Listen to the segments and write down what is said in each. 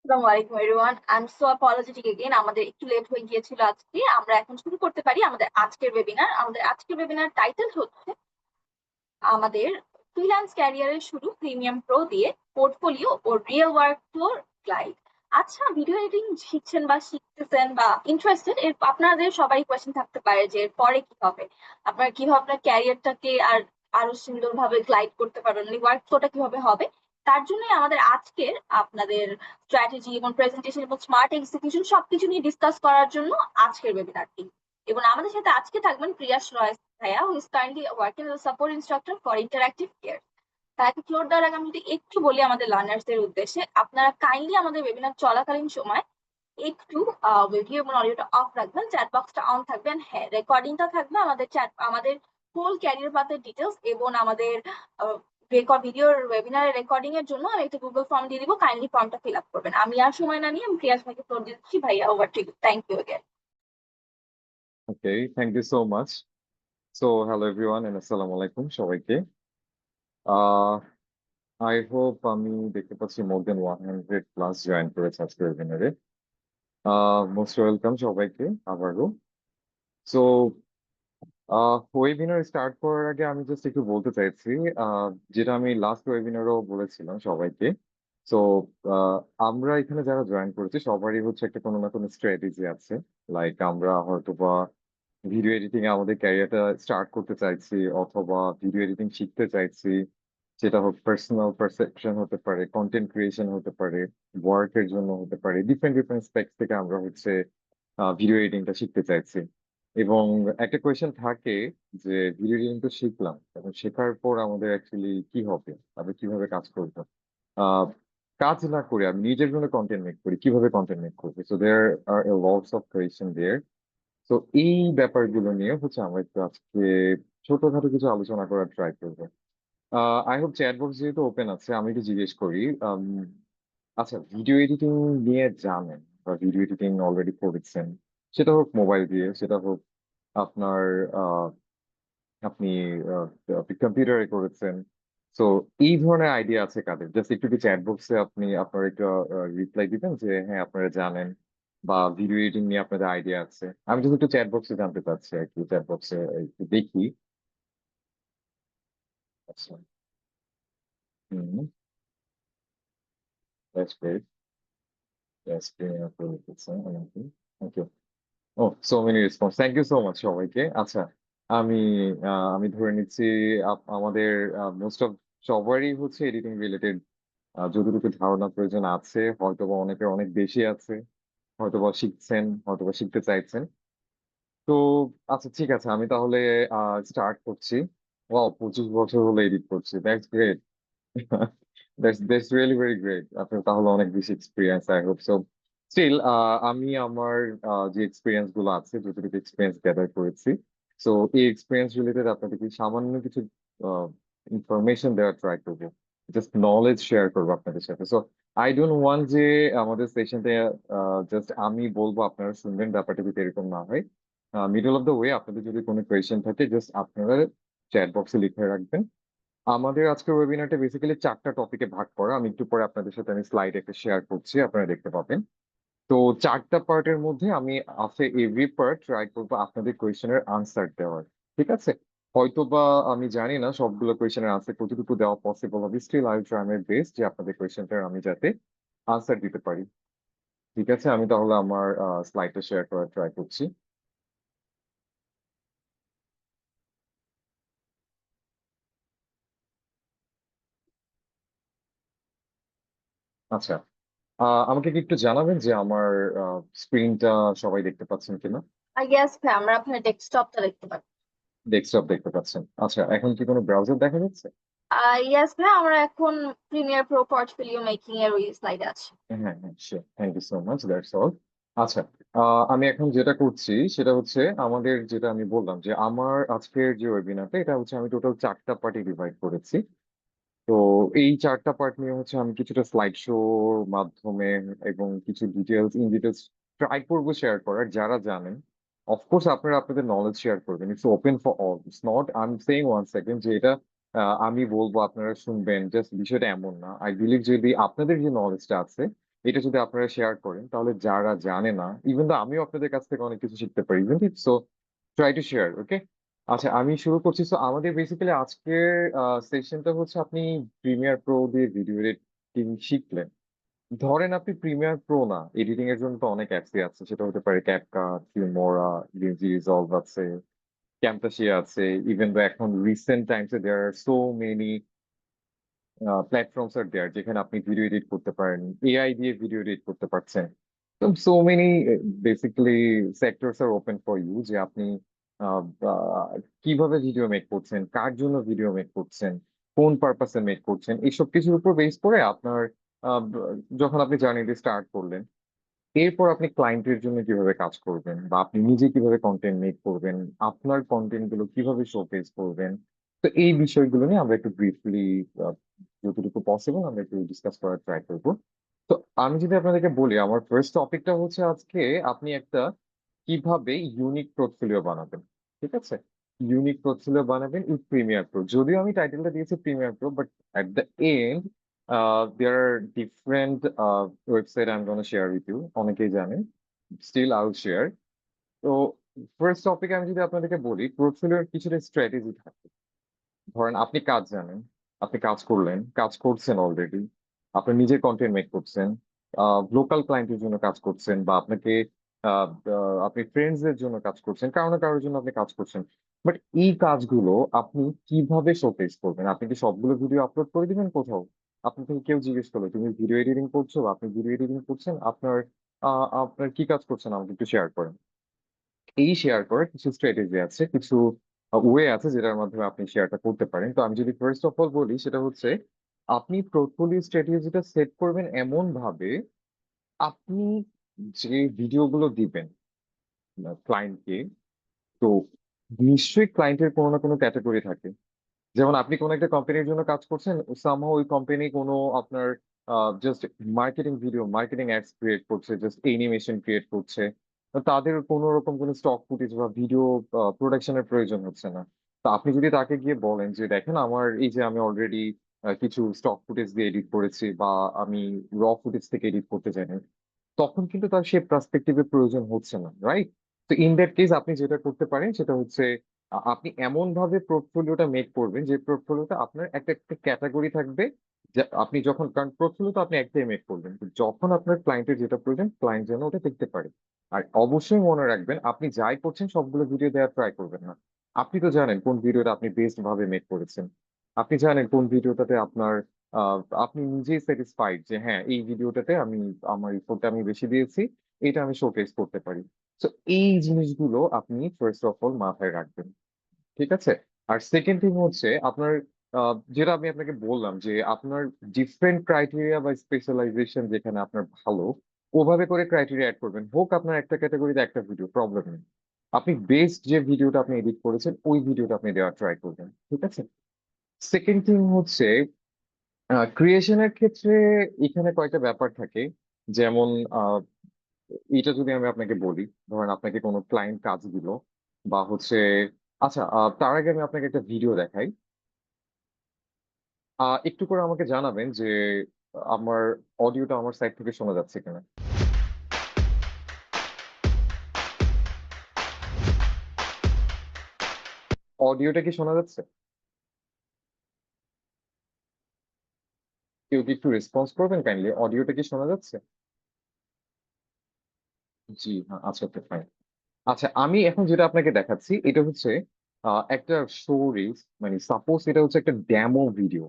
আসসালামু আলাইকুম everyone. I am so apologetic again. আমাদের একটু লেট হয়ে গিয়েছিল আজকে। আমরা এখন শুরু করতে পারি আমাদের আজকের ওয়েবিনার। আমাদের আজকের ওয়েবিনার টাইটেল হচ্ছে আমাদের ফ্রিল্যান্স ক্যারিয়ারের শুরু প্রিমিয়াম প্রো দিয়ে, পোর্টফোলিও ও রিয়েল ওয়ার্ক ফ্লোর গাইড। আচ্ছা, ভিডিও এডিটিং শিখছেন বা শিখতেছেন বা ইন্টারেস্টেড, এর আপনাদের সবাই কোয়েশ্চেন থাকতে পারে যে এর পরে কি হবে, আপনার কিভাবে আপনার ক্যারিয়ারটাকে আরো সুন্দরভাবে গ্লাইড করতে পারবেন, ওয়ার্ক ফ্লোটা কিভাবে হবে। তার জন্যই আমাদের আজকের আপনাদের স্ট্র্যাটেজি এবং প্রেজেন্টেশন এবং স্মার্ট এক্সিকিউশন সবকিছু নিয়ে ডিসকাস করার জন্য আজকের ওয়েবিনারটি। এবং আমাদের সাথে আজকে থাকবেন প্রিয়াস রয় ভাইয়া, who is currently working as a support instructor for interactive care. তাকে ফ্লোর দেওয়ার আগে আমি যদি একটু বলি আমাদের লার্নার্সদের উদ্দেশ্যে, আপনারা কাইন্ডলি আমাদের ওয়েবিনার চলাকালীন সময় একটু ভিডিও এবং অডিওটা অফ রাখবেন, চ্যাট বক্সটা অন থাকবে, হ্যাঁ রেকর্ডিংটা থাকবে। আমাদের ফুল ক্যারিয়ার পাথের ডিটেলস এবং আমাদের ভিডিওর ওয়েবিনারের রেকর্ডিং এর জন্য আমি একটা গুগল ফর্ম দিয়ে দিব, কাইন্ডলি ফর্মটা ফিল আপ করবেন। আমি আর সময় না নিয়ে আমি প্রিয়াস ভাইকে ফ্লোর দিচ্ছি। ভাইয়া, over to you. Thank you again. Okay, thank you so much. So, hello everyone and আসসালামু আলাইকুম সবাইকে। আহ I hope আমি দেখতে পাচ্ছি more than 100 plus জয়েন করেছে আজকে ওয়েবিনারে। মোস্ট ওয়েলকাম সবাইকে আবারও। সো ওয়েবিনার স্টার্ট করার আগে আমি জাস্ট একটু বলতে চাইছি, যেটা আমি লাস্ট ওয়েবিনারও বলেছিলাম সবাইকে। সো আমরা এখানে যারা জয়েন করেছি সবারই হচ্ছে একটা কোনো না কোনো স্ট্র্যাটেজি আছে। লাইক আমরা হয়তোবা ভিডিও এডিটিং এ আমাদের ক্যারিয়ারটা স্টার্ট করতে চাইছি, অথবা ভিডিও এডিটিং শিখতে চাইছি। সেটা হোক পার্সোনাল পারসেপশন হতে পারে, কন্টেন্ট ক্রিয়েশন হতে পারে, ওয়ার্কের জন্য হতে পারে, ডিফারেন্ট ডিফারেন্ট স্পেক্স থেকে আমরা হচ্ছে ভিডিও এডিটিংটা শিখতে চাইছি। এবং একটা কোয়েশ্চেন থাকে যে ভিডিও এডিটিং তো শিখলাম, এবং শেখার পর আমাদের অ্যাকচুয়ালি কি হবে, আমি কিভাবে কাজ করবো। আহ কাজ না করে আমি নিজের জন্য কন্টেন্ট মেক করি, কিভাবে কন্টেন্ট মেক করবো। So there are lots of question there. তো এই ব্যাপারগুলো নিয়ে হচ্ছে আমরা একটু আজকে ছোটখাটো কিছু আলোচনা করার ট্রাই করবো। আই হোপ চ্যাট বক্স যেহেতু ওপেন আছে, আমি একটু জিজ্ঞেস করি। আচ্ছা, ভিডিও এডিটিং নিয়ে জানেন বা ভিডিও এডিটিং অলরেডি করেছেন, সেটা হোক মোবাইল দিয়ে, সেটা হোক আপনার আহ, আপনি কম্পিউটারে করেছেন। তো এই ধরনের আইডিয়া আছে কাদের? জাস্ট একটু কি চ্যাট বক্সে আপনি আপনার একটা রিপ্লাই দিবেন যে হ্যাঁ আপনারা জানেন, বা ভিডিও এডিটিং নিয়ে আপনাদের আইডিয়া আছে। আমি যদি একটু চ্যাট বক্সে জানতে চাচ্ছি আর কি, চ্যাট বক্সে একটু দেখি। আচ্ছা। হুম। That's great. That's great. Thank you. ও, so many response, thank you so much সবাইকে। আচ্ছা, আমি আমি ধরে নিচ্ছি আমাদের মোস্ট অফ সবারই হচ্ছে এডিটিং রিলেটেড যতটুকু ধারণা প্রয়োজন আছে, হয়তোবা অনেকের অনেক বেশি আছে, হয়তোবা শিখছেন, হয়তোবা শিখতে চাইছেন। তো আচ্ছা, ঠিক আছে, আমি তাহলে স্টার্ট করছি। ওয়াও, 25 বছর হলো এডিট করছি, that's great. That's really very great. আপনার তাহলে অনেক বেশি experience, I hope so. Still আমি আমার যে এক্সপিরিয়েন্স গুলো আছে, যতটুকু এক্সপিরিয়েন্স গ্যাদার করেছি, সো এই এক্সপিরিয়েন্স রিলেটেড আপনাদেরকে সামান্য কিছু ইনফরমেশন দেওয়ার ট্রাই করবো। জাস্ট নলেজ শেয়ার করবো আপনাদের সাথে। সো আই ডোন্ট ওয়ান্ট যে আমাদের সেশনটা জাস্ট আমি বলবো আপনারা শুনবেন, ব্যাপারটা যদি এরকম না হয়। মিডল অফ দ্য ওয়ে আপনাদের যদি কোনো কোয়েশ্চেন থাকে, জাস্ট আপনারা চ্যাট বক্সে লিখে রাখবেন। আমাদের আজকের ওয়েবিনারটা বেসিক্যালি 4টা টপিকে ভাগ করা। আমি একটু পরে আপনাদের সাথে আমি স্লাইড একটা শেয়ার করছি, আপনারা দেখতে পাবেন। তো 4টা পার্টের মধ্যে আমি আফটার এভরি পার্ট ট্রাই করবো আপনাদের কোয়েশ্চেনের আনসার দেওয়ার। ঠিক আছে? হয়তোবা আমি জানি না সবগুলো কোয়েশ্চেনের আনসার কতটুকু দেওয়া পসিবল হবে, still I try my best যে আপনাদের কোয়েশ্চেনটার আমি যাতে আনসার দিতে পারি। ঠিক আছে, আমি তাহলে আমার স্লাইডটা শেয়ার করার ট্রাই করছি। আচ্ছা, আমাকে কি একটু জানাবেন যে আমার স্ক্রিনটা সবাই দেখতে পাচ্ছেন কিনা? ইয়েস ভাই, আমরা আপনার ডেস্কটপটা দেখতে পাচ্ছি। ডেস্কটপ দেখতে পাচ্ছেন? আচ্ছা, এখন কি কোনো ব্রাউজার দেখা যাচ্ছে? ইয়েস ভাই, আমরা এখন প্রিমিয়ার প্রো পোর্টফোলিও মেকিং এর ওই স্লাইডে আছি। হ্যাঁ হ্যাঁ, sure, thank you so much, that's all. আচ্ছা, আমি এখন যেটা করছি সেটা হচ্ছে আমাদের যেটা আমি বললাম যে আমার আজকের যে ওয়েবিনারটা, এটা হচ্ছে আমি টোটাল 4টা পার্টি ডিভাইড করেছি। তো এই 4টা পার্ট নিয়ে হচ্ছে আমি কিছুটা স্লাইড শোর মাধ্যমে এবং কিছু ডিটেলস ইন ডিটেলস ট্রাই করবো শেয়ার করার। যারা জানেন, অফকোর্স আপনারা আপনাদের নলেজ শেয়ার করবেন, it's open for all. It's not, I am saying one second যে এটা আমি বলবো আপনারা শুনবেন, জাস্ট বিষয়টা এমন না। আই বিলিভ যদি আপনাদের যে নলেজটা আছে এটা যদি আপনারা শেয়ার করেন তাহলে যারা জানে না, ইভেন তো আমিও আপনাদের কাছ থেকে অনেক কিছু শিখতে পারি, even so try to share, okay? আচ্ছা, আমি শুরু করছি। সো আমাদের বেসিক্যালি আজকের সেশনটা হচ্ছে আপনি প্রিমিয়ার প্রো দিয়ে ভিডিও এডিটিং শিখলেন। ধরেন আপনি প্রিমিয়ার প্রো না, এডিটিং এর জন্য তো অনেক অ্যাপসই আছে, সেটা হতে পারে ক্যাপকাট, ফিল্মোরা, ডিএনজি রিজলভ আছে, ক্যামতাশিয়া আছে। ইভেন তো এখন recent টাইমসে there are so many platforms আর দেয়ার যেখানে আপনি ভিডিও এডিট করতে পারেন, এআই দিয়ে ভিডিও এডিট করতে পারছেন। তো so many basically sectors are open for you যে আপনি আহ, আহ, কিভাবে ভিডিও মেক করছেন, কার জন্য ভিডিও মেক করছেন, কোন পারপাসে মেক করছেন, এইসব কিছুর উপর বেস করে আপনার যখন আপনি জার্নিটি স্টার্ট করলেন, এরপর আপনি ক্লায়েন্টের জন্য কিভাবে কাজ করবেন বা আপনি নিজে কিভাবে কন্টেন্ট মেক করবেন, আপনার কন্টেন্ট গুলো কিভাবে শোকেস করবেন। তো এই বিষয়গুলো নিয়ে আমরা একটু ব্রিফলি, যতটুকু পসিবল আমরা একটু ডিসকাস করার ট্রাই করবো। তো আমি যদি আপনাদেরকে বলি, আমার ফার্স্ট টপিকটা হচ্ছে আজকে আপনি একটা কিভাবে ইউনিক পোর্টফোলিও বানাবেন। ঠিক আছে? ইউনিক পোর্টফোলিও বানাবেন উইথ প্রিমিয়ার প্রো। যদিও আমি টাইটেলটা দিয়েছি premiere pro, but at the end there are different website I am gonna share with you, অনেকেই জানেন, স্টিল আই উইল শেয়ার। তো ফার্স্ট টপিক আমি যদি আপনাদেরকে বলি, পোর্টফোলিওর কিছুটা স্ট্র্যাটেজি থাকে। ধরেন আপনি কাজ জানেন, আপনি কাজ করলেন, কাজ করছেন অলরেডি, আপনি নিজের কন্টেন্ট মেক করছেন, লোকাল ক্লায়েন্টের জন্য কাজ করছেন, বা আপনাকে আপনি ফ্রেন্ডসদের জন্য কাজ করছেন, কারো না কারোর জন্য আপনি কাজ করছেন। বাট এই কাজগুলো আপনি কিভাবে শোকেস করবেন? আপনি কি সবগুলো ভিডিও আপলোড করে দিবেন কোথাও? আপনি থেকে কেউ জিজ্ঞেস করলো তুমি ভিডিও এডিটিং করছো, আপনি ভিডিও এডিটিং করছেন, আপনার কি কাজ করছেন আমাকে একটু শেয়ার করেন। এই শেয়ার করার কিছু স্ট্র্যাটেজি আছে, কিছু ওয়ে আছে যেটার মাধ্যমে আপনি শেয়ারটা করতে পারেন। তো আমি যদি ফার্স্ট অফ অল বলি, সেটা হচ্ছে আপনি পোর্টফোলিও স্ট্র্যাটেজিটা সেট করবেন এমন ভাবে, আপনি যে ভিডিওগুলো দিবেন ক্লায়েন্টকে, তো নিশ্চয়ই ক্লায়েন্টের কোনো না কোনো ক্যাটাগরি থাকে। যেমন আপনি কোনো একটা কোম্পানির জন্য কাজ করছেন, সামহাও ওই কোম্পানি কোনো আপনার just marketing video, marketing ads create করছে, জাস্ট অ্যানিমেশন ক্রিয়েট করছে। তো তাদের কোনো রকম কোনো স্টক ফুটেজ বা ভিডিও প্রোডাকশনের প্রয়োজন হচ্ছে না। তো আপনি যদি তাকে গিয়ে বলেন যে দেখেন আমার এই যে আমি অলরেডি কিছু স্টক ফুটেজ দিয়ে এডিট করেছি, বা আমি র ফুটেজ থেকে এডিট করতে চাই না, তখন কিন্তু তার সে পার্সপেক্টিভের প্রয়োজন হচ্ছে না, রাইট? তো ইন দ্যাট কেস আপনি যেটা করতে পারেন সেটা হচ্ছে আপনি এমন ভাবে পোর্টফোলিওটা মেক করবেন যে পোর্টফোলিওটা আপনার একটা একটা ক্যাটাগরি থাকবে। যে আপনি যখন, কারণ পোর্টফোলিও তো আপনি একটাই মেক করবেন, তো যখন আপনার ক্লায়েন্টের যেটা প্রয়োজন ক্লায়েন্ট যেন ওটা দেখতে পারে। আর অবশ্যই মনে রাখবেন, আপনি যাই করছেন সবগুলো ভিডিও দেওয়ার ট্রাই করবেন না। আপনি তো জানেন কোন ভিডিওটা আপনি বেস্ট ভাবে মেক করেছেন। আপনি জানেন কোন ভিডিওটাতে আপনার আহ, আপনি নিজেই স্যাটিসফাইড যে হ্যাঁ এই ভিডিওটাতে আমি আমার ইফোর্টটা আমি বেশি দিয়েছি, এটা আমি শোকেস করতে পারি। তো এই জিনিসগুলো আপনি ফার্স্ট অফ অল মাথায় রাখবেন। ঠিক আছে? আর সেকেন্ড থিং হচ্ছে আপনার যেটা আমি আপনাকে বললাম যে আপনার ডিফারেন্ট ক্রাইটেরিয়া বা স্পেশালাইজেশন যেখানে আপনার ভালো, ওভাবে করে ক্রাইটেরিয়া অ্যাড করবেন। হোক আপনার একটা ক্যাটাগরিতে একটা ভিডিও, প্রবলেম নেই। আপনি বেস্ট যে ভিডিওটা আপনি এডিট করেছেন ওই ভিডিওটা আপনি দেওয়ার ট্রাই করবেন। ঠিক আছে? সেকেন্ড থিং হচ্ছে ক্রিয়েশনের ক্ষেত্রে এখানে কয়েকটা ব্যাপার থাকে। যেমন আহ, এটা যদি আমি আপনাকে বলি, ধরেন আপনাকে কোনো ক্লায়েন্ট কাজ দিল, বা হচ্ছে, আচ্ছা তার আগে আমি আপনাকে একটা ভিডিও দেখাই। একটু করে আমাকে জানাবেন যে আমার অডিওটা আমার সাইড থেকে শোনা যাচ্ছে কিনা। অডিওটা কি শোনা যাচ্ছে? কেউ কি একটু রেসপন্স করবেন কাইন্ডলি, অডিওটা কি শোনা যাচ্ছে? জি হ্যাঁ, আচ্ছা ওকে ফাইন। আচ্ছা, আমি এখন যেটা আপনাকে দেখাচ্ছি এটা হচ্ছে একটা শো রিলস, মানে সাপোজ এটা হচ্ছে একটা ডেমো ভিডিও।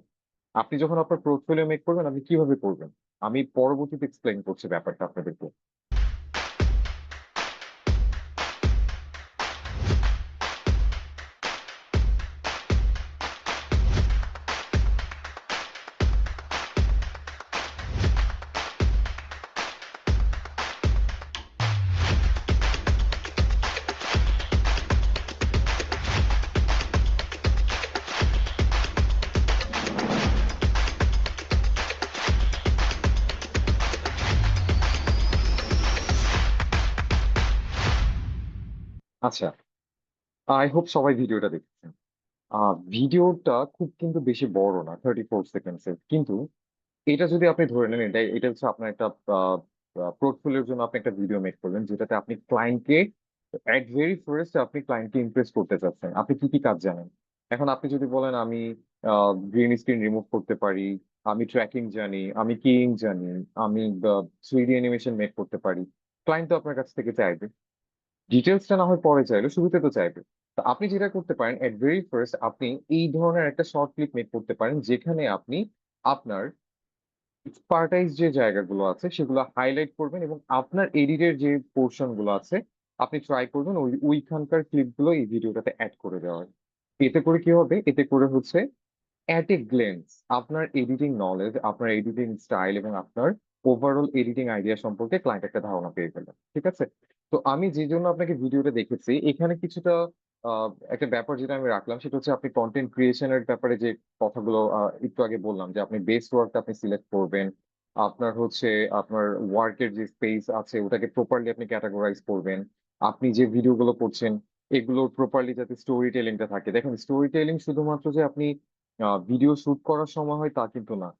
আপনি যখন আপনার পোর্টফোলিও মেক করবেন আপনি কিভাবে করবেন, আমি পরবর্তীতে এক্সপ্লেইন করছি ব্যাপারটা আপনাদেরকে। আচ্ছা, আই হোপ সবাই ভিডিওটা দেখছেন। ভিডিওটা খুব কিন্তু বেশি বড় না, 34 সেকেন্ডসের, কিন্তু এটা যদি আপনি ধরে নেন, এটা এটা হচ্ছে আপনার একটা পোর্টফোলিওর জন্য আপনি একটা ভিডিও মেক করবেন, যেটাতে আপনি ক্লায়েন্টকে এট ভেরি ফার্স্ট আপনি ক্লায়েন্টকে ইমপ্রেস করতে চাচ্ছেন। আপনি কি কি কাজ জানেন? এখন আপনি যদি বলেন আমি গ্রিন স্ক্রিন রিমুভ করতে পারি, আমি ট্র্যাকিং জানি, আমি কিং জানি, আমি 3D অ্যানিমেশন মেক করতে পারি, ক্লায়েন্ট তো আপনার কাছ থেকে চাইবে। ডিটেলসটা না হয় পরে চাইলো, শুরুতে তো চাইবে। তো আপনি যেটা করতে পারেন, এট ভেরি ফার্স্ট আপনি এই ধরনের একটা শর্ট ক্লিপ মেক করতে পারেন, যেখানে আপনি আপনার এক্সপার্টাইজ যে জায়গাগুলো আছে সেগুলো হাইলাইট করবেন, এবং আপনার এডিটের যে পোর্শন গুলো আছে আপনি ট্রাই করবেন ওইখানকার ক্লিপ গুলো এই ভিডিওটাতে অ্যাড করে দেওয়ার। এতে করে কি হবে? এতে করে হচ্ছে অ্যাট এ গ্লেন্স আপনার এডিটিং নলেজ, আপনার এডিটিং স্টাইল এবং আপনার ওভারঅল এডিটিং আইডিয়া সম্পর্কে ক্লায়েন্ট একটা ধারণা পেয়ে গেল। ঠিক আছে? তো আমি যে জন্য আপনাকে ভিডিওটা দেখেছি, এখানে কিছুটা একটা ব্যাপার যেটা আমি রাখলাম সেটা হচ্ছে আপনি কন্টেন্ট ক্রিয়েশনের ব্যাপারে যে কথাগুলো একটু আগে বললাম, যে আপনি বেস্ট ওয়ার্কটা আপনি সিলেক্ট করবেন, আপনার হচ্ছে আপনার ওয়ার্কের যে স্পেস আছে ওটাকে প্রপারলি আপনি ক্যাটাগরাইজ করবেন, আপনি যে ভিডিওগুলো করছেন এগুলোর প্রপারলি যাতে স্টোরি টেলিংটা থাকে। দেখেন, স্টোরি টেলিং শুধুমাত্র যে আপনি ভিডিও শুট করার সময় হয় তা কিন্তু না।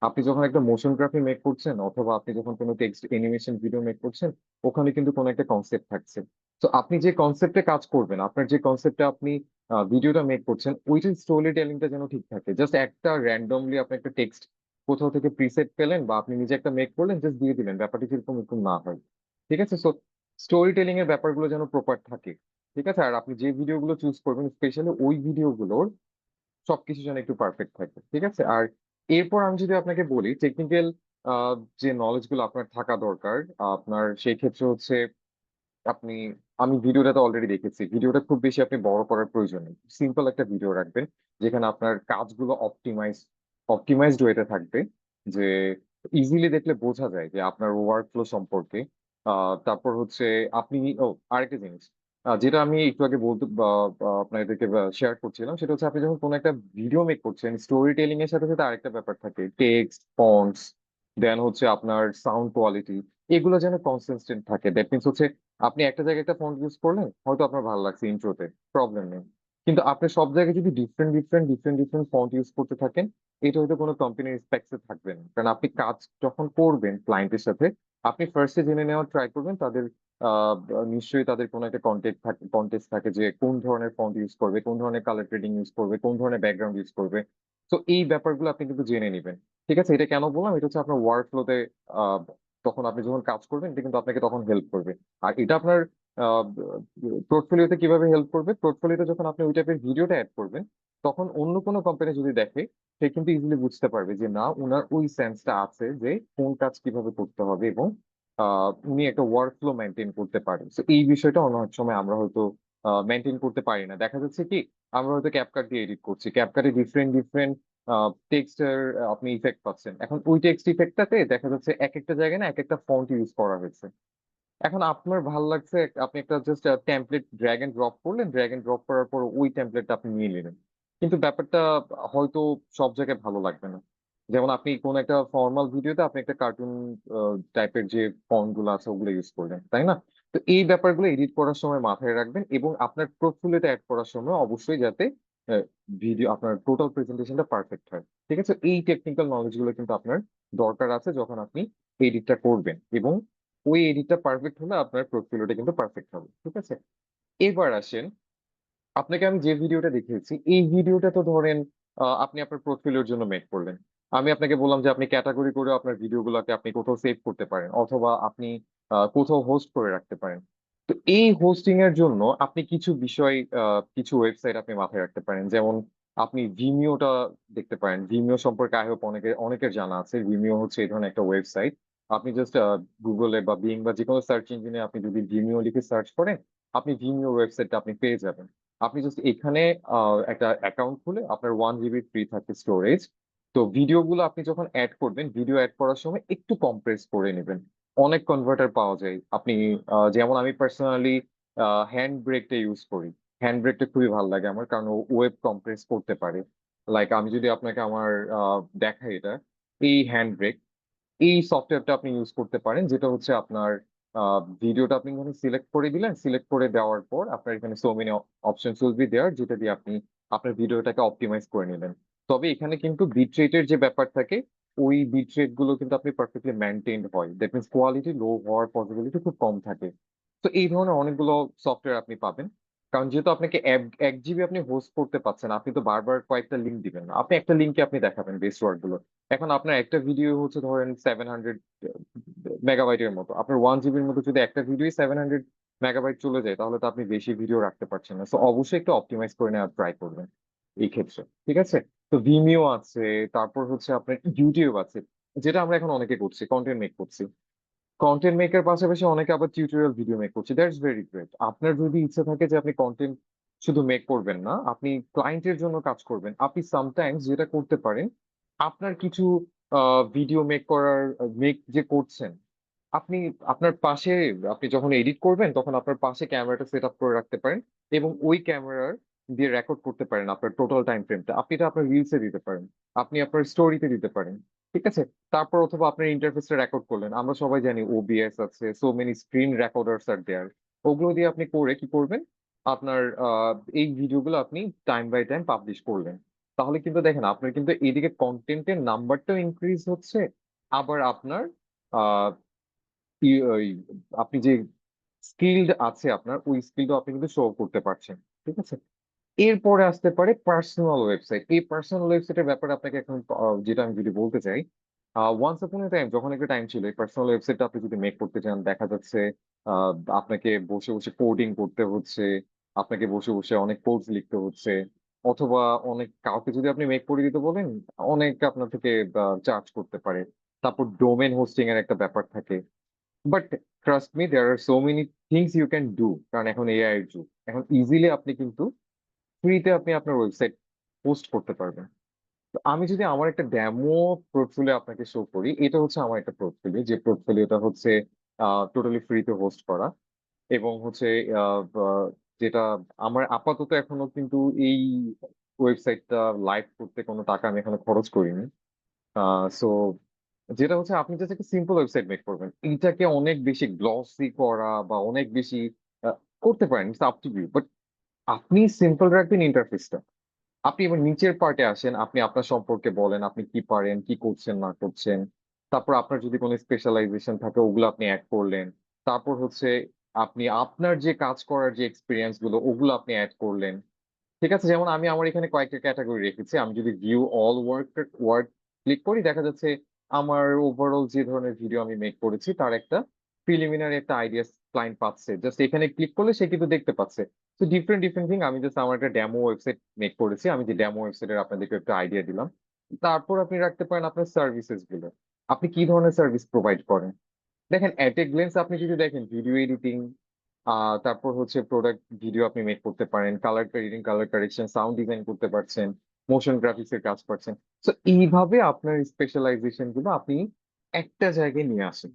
আপনি যখন একটা মোশন গ্রাফি মেক করছেন অথবা আপনি যখন কোনো টেক্সট অ্যানিমেশন ভিডিও মেক করছেন, ওখানে কিন্তু কোনো একটা কনসেপ্ট থাকছে। তো আপনি যে কনসেপ্টে কাজ করবেন, আপনার যে কনসেপ্টে আপনি ভিডিওটা মেক করছেন, ওইটার স্টোরি টেলিংটা যেন ঠিক থাকে। জাস্ট একটা র্যান্ডমলি আপনি একটা টেক্সট কোথাও থেকে প্রিসেট পেলেন বা আপনি নিজে একটা মেক করলেন, জাস্ট দিয়ে দিলেন, ব্যাপারটা যেরকম এরকম না হয়। ঠিক আছে? সো স্টোরি টেলিং এর ব্যাপারগুলো যেন প্রপার থাকে। ঠিক আছে? আর আপনি যে ভিডিওগুলো চুজ করবেন, স্পেশালি ওই ভিডিওগুলোর সবকিছু যেন একটু পারফেক্ট থাকে। ঠিক আছে? আর এরপর আমি যদি আপনাকে বলি টেকনিক্যাল যে নলেজ গুলো আপনার থাকা দরকার, আপনার সেই ক্ষেত্রে হচ্ছে আপনি, আমি ভিডিওটা তো অলরেডি দেখেছি, ভিডিওটা খুব বেশি আপনি বড় করার প্রয়োজন নেই। সিম্পল একটা ভিডিও রাখবেন যেখানে আপনার কাজগুলো অপটিমাইজড ওয়েতে থাকবে, যে ইজিলি দেখলে বোঝা যায় যে আপনার ওয়ার্ক ফ্লো সম্পর্কে। তারপর হচ্ছে আপনি, ও আরেকটা জিনিস যেটা আমি একটু আগে বলতে আপনাদেরকে শেয়ার করছিলাম, সেটা হচ্ছে আপনি যখন কোনো একটা ভিডিও মেক করছেন, স্টোরি টেলিং এর সাথে সাথে আরেকটা ব্যাপার থাকে, টেক্সট, ফন্টস, দেন হচ্ছে আপনার সাউন্ড কোয়ালিটি, এগুলো যেন কনসিস্টেন্ট থাকে। দ্যাট মিনস হচ্ছে আপনি একটা জায়গায় একটা ফন্ট ইউজ করলেন, হয়তো আপনার ভালো লাগছে ইন্ট্রোতে, প্রবলেম নেই, কিন্তু আপনি সব জায়গায় যদি ডিফারেন্ট ফন্ট ইউজ করতে থাকেন, এটা হয়তো কোনো কোম্পানির স্পেক্সে থাকবে না। কারণ আপনি কাজ যখন করবেন ক্লায়েন্টের সাথে, আপনি ফার্স্টে জেনে নেওয়ার ট্রাই করবেন তাদের আহ নিশ্চয়ই তাদের কোনো একটা কন্টেক্ট থাকে যে কোন ধরনের ফন্ট ইউজ করবে, কোন ধরনের কালার গ্রেডিং ইউজ করবে, কোন ধরনের ব্যাকগ্রাউন্ড ইউজ করবে। তো এই ব্যাপারগুলো আপনি কিন্তু জেনে নেবেন। ঠিক আছে? এটা কেন বললাম? এটা হচ্ছে আপনার ওয়ার্ক ফ্লোতে তখন আপনি যখন কাজ করবেন, এটা কিন্তু আপনাকে তখন হেল্প করবে। আর এটা আপনার পোর্টফোলিওতে কিভাবে হেল্প করবে? পোর্টফোলিওতে যখন আপনি ওই টাইপের ভিডিওটা অ্যাড করবেন, তখন অন্য কোনো কোম্পানি যদি দেখে, সে কিন্তু ইজিলি বুঝতে পারবে যে না, উনার ওই সেন্সটা আছে যে কোন কাজ কিভাবে করতে হবে, এবং উনি একটা ওয়ার্ক ফ্লো মেনটেন করতে পারেন। তো এই বিষয়টা অনেক সময় আমরা হয়তো মেনটেন করতে পারি না। দেখা যাচ্ছে কি, আমরা হয়তো ক্যাপকাট দিয়ে এডিট করছি, ক্যাপকাটে ডিফারেন্ট ডিফারেন্ট টেক্সটের আপনি ইফেক্ট পাচ্ছেন। এখন ওই টেক্সট ইফেক্টটাতে দেখা যাচ্ছে এক একটা জায়গায় না এক একটা ফন্ট ইউজ করা হয়েছে। এখন আপনার ভাল লাগছে, আপনি একটা just template drag and drop করলেন, ড্র্যাগ এন্ড ড্রপ করার পর ওই টেমপ্লেটটা আপনি নিয়ে নিলেন, কিন্তু ব্যাপারটা হয়তো সব জায়গায় ভালো লাগবে না। যেমন আপনি কোন একটা ফর্মাল ভিডিওতে আপনি একটা কার্টুন টাইপের যে ফন্ট গুলো আছে ওগুলো ইউজ করলেন, তাই না? তো এই ব্যাপারগুলো এডিট করার সময় মাথায় রাখবেন, এবং আপনার পোর্টফোলিওতে অ্যাড করার সময় অবশ্যই যাতে ভিডিও আপনার টোটাল প্রেজেন্টেশনটা পারফেক্ট হয়। ঠিক আছে? এই টেকনিক্যাল নলেজ গুলো কিন্তু আপনার দরকার আছে যখন আপনি এডিটটা করবেন, এবং ওই এডিটটা পারফেক্ট হলে আপনার পোর্টফোলিওটা কিন্তু পারফেক্ট হবে। ঠিক আছে? এবার আসেন, আপনাকে আমি যে ভিডিওটা দেখিয়েছি, এই ভিডিওটা তো ধরেন আপনি আপনার পোর্টফোলিওর জন্য মেক করলেন। আমি আপনাকে বললাম যে আপনি ক্যাটাগরি করে আপনার ভিডিওগুলোকে আপনি কোথাও সেভ করতে পারেন, অথবা আপনি কোথাও হোস্ট করে রাখতে পারেন। তো এই হোস্টিং এর জন্য আপনি কিছু বিষয়, কিছু ওয়েবসাইট আপনি মাথায় রাখতে পারেন। যেমন আপনি ভিমিওটা দেখতে পারেন। ভিমিও সম্পর্কে আই হোপ অনেকের জানা আছে। ভিমিও হচ্ছে এই ধরনের একটা ওয়েবসাইট। আপনি জাস্ট গুগলে বা বিং বা যে কোনো সার্চ ইঞ্জিনে আপনি যদি ভিমিও লিখে সার্চ করেন, আপনি ভিমিও ওয়েবসাইটটা আপনি পেয়ে যাবেন। আপনি জাস্ট এখানে একটা অ্যাকাউন্ট খুলে আপনার 1 GB ফ্রি থাকে স্টোরেজ। তো ভিডিওগুলো আপনি যখন অ্যাড করবেন, ভিডিও অ্যাড করার সময় একটু কম্প্রেস করে নেবেন। অনেক কনভার্টার পাওয়া যায়। আপনি যেমন আমি পার্সোনালি হ্যান্ড ব্রেকটা ইউজ করি। হ্যান্ড ব্রেকটা খুবই ভালো লাগে আমার, কারণ ও ওয়েব কম্প্রেস করতে পারে। লাইক আমি যদি আপনাকে আমার দেখাই, এটা এই হ্যান্ড ব্রেক, এই সফটওয়্যারটা আপনি ইউজ করতে পারেন, যেটা হচ্ছে আপনার ভিডিওটা আপনি এখানে সিলেক্ট করে দিলেন, সিলেক্ট করে দেওয়ার পর আপনার এখানে so many options will be there, যেটা দিয়ে আপনি আপনার ভিডিওটাকে অপটিমাইজ করে নিলেন। তবে এখানে কিন্তু বিট রেটের যে ব্যাপার থাকে, ওই বিট রেট গুলো কিন্তু আপনি পারফেক্টলি মেনটেন্ড হয়, দ্যাট মিনস কোয়ালিটি লো হওয়ার পসিবিলিটি খুব কম থাকে। তো এই ধরনের অনেকগুলো সফটওয়্যার আপনি পাবেন। কারণ যেহেতু আপনাকে 1 জিবি আপনি হোস্ট করতে পারছেন, আপনি তো বারবার কয়েকটা লিঙ্ক দিবেন না, আপনি একটা লিঙ্কে আপনি দেখাবেন বেস্ট ওয়ার্ক গুলো। এখন আপনার একটা ভিডিও হচ্ছে ধরেন 700 মেগাবাইটের মতো, আপনার 1 জিবির মতো যদি একটা ভিডিও 700 মেগাবাইট চলে যায়, তাহলে তো আপনি বেশি ভিডিও রাখতে পারছেন না। তো অবশ্যই একটু অপটিমাইজ করে নেওয়ার ট্রাই করবেন এই ক্ষেত্রে, ঠিক আছে? তো ভিমিও আছে, তারপর হচ্ছে আপনার ইউটিউব আছে, যেটা আমরা এখন অনেকে করছি, কন্টেন্ট মেক করছি। কন্টেন্ট মেকের পাশাপাশি অনেকে আবার টিউটোরিয়াল ভিডিও মেক করছে, দ্যাটস ভেরি গ্রেট। আপনার যদি ইচ্ছা থাকে যে আপনি কন্টেন্ট শুধু মেক করবেন না, আপনি ক্লায়েন্টের জন্য কাজ করবেন, আপনি সামটাইমস যেটা করতে পারেন, আপনার কিছু ভিডিও মেক করার মেক যে করছেন, আপনি আপনার পাশে, আপনি যখন এডিট করবেন তখন আপনার পাশে ক্যামেরাটা সেট আপ করে রাখতে পারেন, এবং ওই ক্যামেরার দিয়ে রেকর্ড করতে পারেন আপনার টোটাল টাইম ফ্রেমটা। আপনি এটা আপনার রিলসে দিতে পারেন, আপনি আপনার স্টোরিতে দিতে পারেন, ঠিক আছে? তারপর অথবা আপনার ইন্টারফেসটা রেকর্ড করলেন, আমরা সবাই জানি ওবিএস আছে, সো মেনি স্ক্রিন রেকর্ডার্স আর দেয়ার। ওগুলো দিয়ে আপনি করে কি করবেন, আপনার এই ভিডিওগুলো আপনি টাইম বাই টাইম পাবলিশ করলেন। তাহলে কিন্তু দেখেন আপনার কিন্তু এইদিকে কন্টেন্টের নাম্বারটাও ইনক্রিজ হচ্ছে, আবার আপনার ওই আপনি যে স্কিলড আছে আপনার, ওই স্কিলটা আপনি কিন্তু শো করতে পারছেন, ঠিক আছে? এরপরে আসতে পারে পার্সোনাল ওয়েবসাইট। এই পার্সোনাল ওয়েবসাইটের ব্যাপারে আপনাকে এখন যেটা আমি যদি বলতে চাই, ওয়ান্স আপন এ টাইম, যখন একটা টাইম ছিল, এই পার্সোনাল ওয়েবসাইটটা আপনি যদি মেক করতে চান, দেখা যাচ্ছে আহ, আপনাকে বসে বসে কোডিং করতে হচ্ছে, আপনাকে বসে বসে অনেক কোডস লিখতে হচ্ছে, অথবা অনেক কাউকে যদি আপনি মেক করে দিতে বলেন, অনেক আপনার থেকে চার্জ করতে পারে। তারপর ডোমেন হোস্টিং এর একটা ব্যাপার থাকে। But trust me, there are so many things you can do, কারণ এখন এআই এর যুগ। এখন ইজিলি আপনি কিন্তু ফ্রিতে আপনি আপনার ওয়েবসাইট পোস্ট করতে পারবেন। তো আমি যদি আমার একটা ডেমো পোর্টফোলিও আপনাকে শো করি, এটা হচ্ছে আমার একটা পোর্টফোলিও, যে পোর্টফোলিওটা হচ্ছে টোটালি ফ্রিতে হোস্ট করা, এবং হচ্ছে যেটা আমার আপাতত এখনো কিন্তু এই ওয়েবসাইটটা লাইভ করতে কোনো টাকা আমি এখনো খরচ করিনি। সো যেটা হচ্ছে আপনি জাস্ট একটা সিম্পল ওয়েবসাইট মেক করবেন, এটাকে অনেক বেশি গ্লসি করা বা অনেক বেশি আহ, করতে পারেন, আপ টু ইউ। বাট আপনি সিম্পল রাখবেন ইন্টারফেসটা। আপনি এবার নিচের পার্টে আসেন, আপনি আপনার সম্পর্কে বলেন, আপনি কি পারেন, কি করছেন না করছেন। তারপর আপনার যদি কোনো স্পেশালাইজেশন থাকে, ওগুলো আপনি অ্যাড করলেন। তারপর হচ্ছে আপনি আপনার যে কাজ করার যে এক্সপিরিয়েন্স গুলো, ওগুলো আপনি অ্যাড করলেন, ঠিক আছে? যেমন আমি আমার এখানে কয়েকটা ক্যাটাগরি রেখেছি, আমি যদি view all work work click করি, দেখা যাচ্ছে আমার ওভারঅল যে ধরনের ভিডিও আমি মেক করেছি তার একটা প্রিলিমিনারি একটা আইডিয়া ক্লায়েন্ট পাচ্ছে, জাস্ট এখানে ক্লিক করলে সে কিন্তু দেখতে পাচ্ছে। তো ডিফারেন্ট ডিফারেন্ট থিং, আমি জাস্ট আমার একটা ডেমো ওয়েবসাইট মেক করেছি, আমি যে ডেমো ওয়েবসাইটের আপনাদেরকে একটা আইডিয়া দিলাম। তারপর আপনি রাখতে পারেন আপনার সার্ভিসেস গুলো, আপনি কি ধরনের সার্ভিস প্রোভাইড করেন। দেখেন এট এ গ্লেন্স আপনি যদি দেখেন ভিডিও এডিটিং, তারপর হচ্ছে প্রোডাক্ট ভিডিও আপনি মেক করতে পারেন, colour grading, colour correction, sound design করতে পারছেন, মোশন গ্রাফিক্স এর কাজ পারছেন। তো এইভাবে আপনার স্পেশালাইজেশন গুলো আপনি একটা জায়গায় নিয়ে আসেন,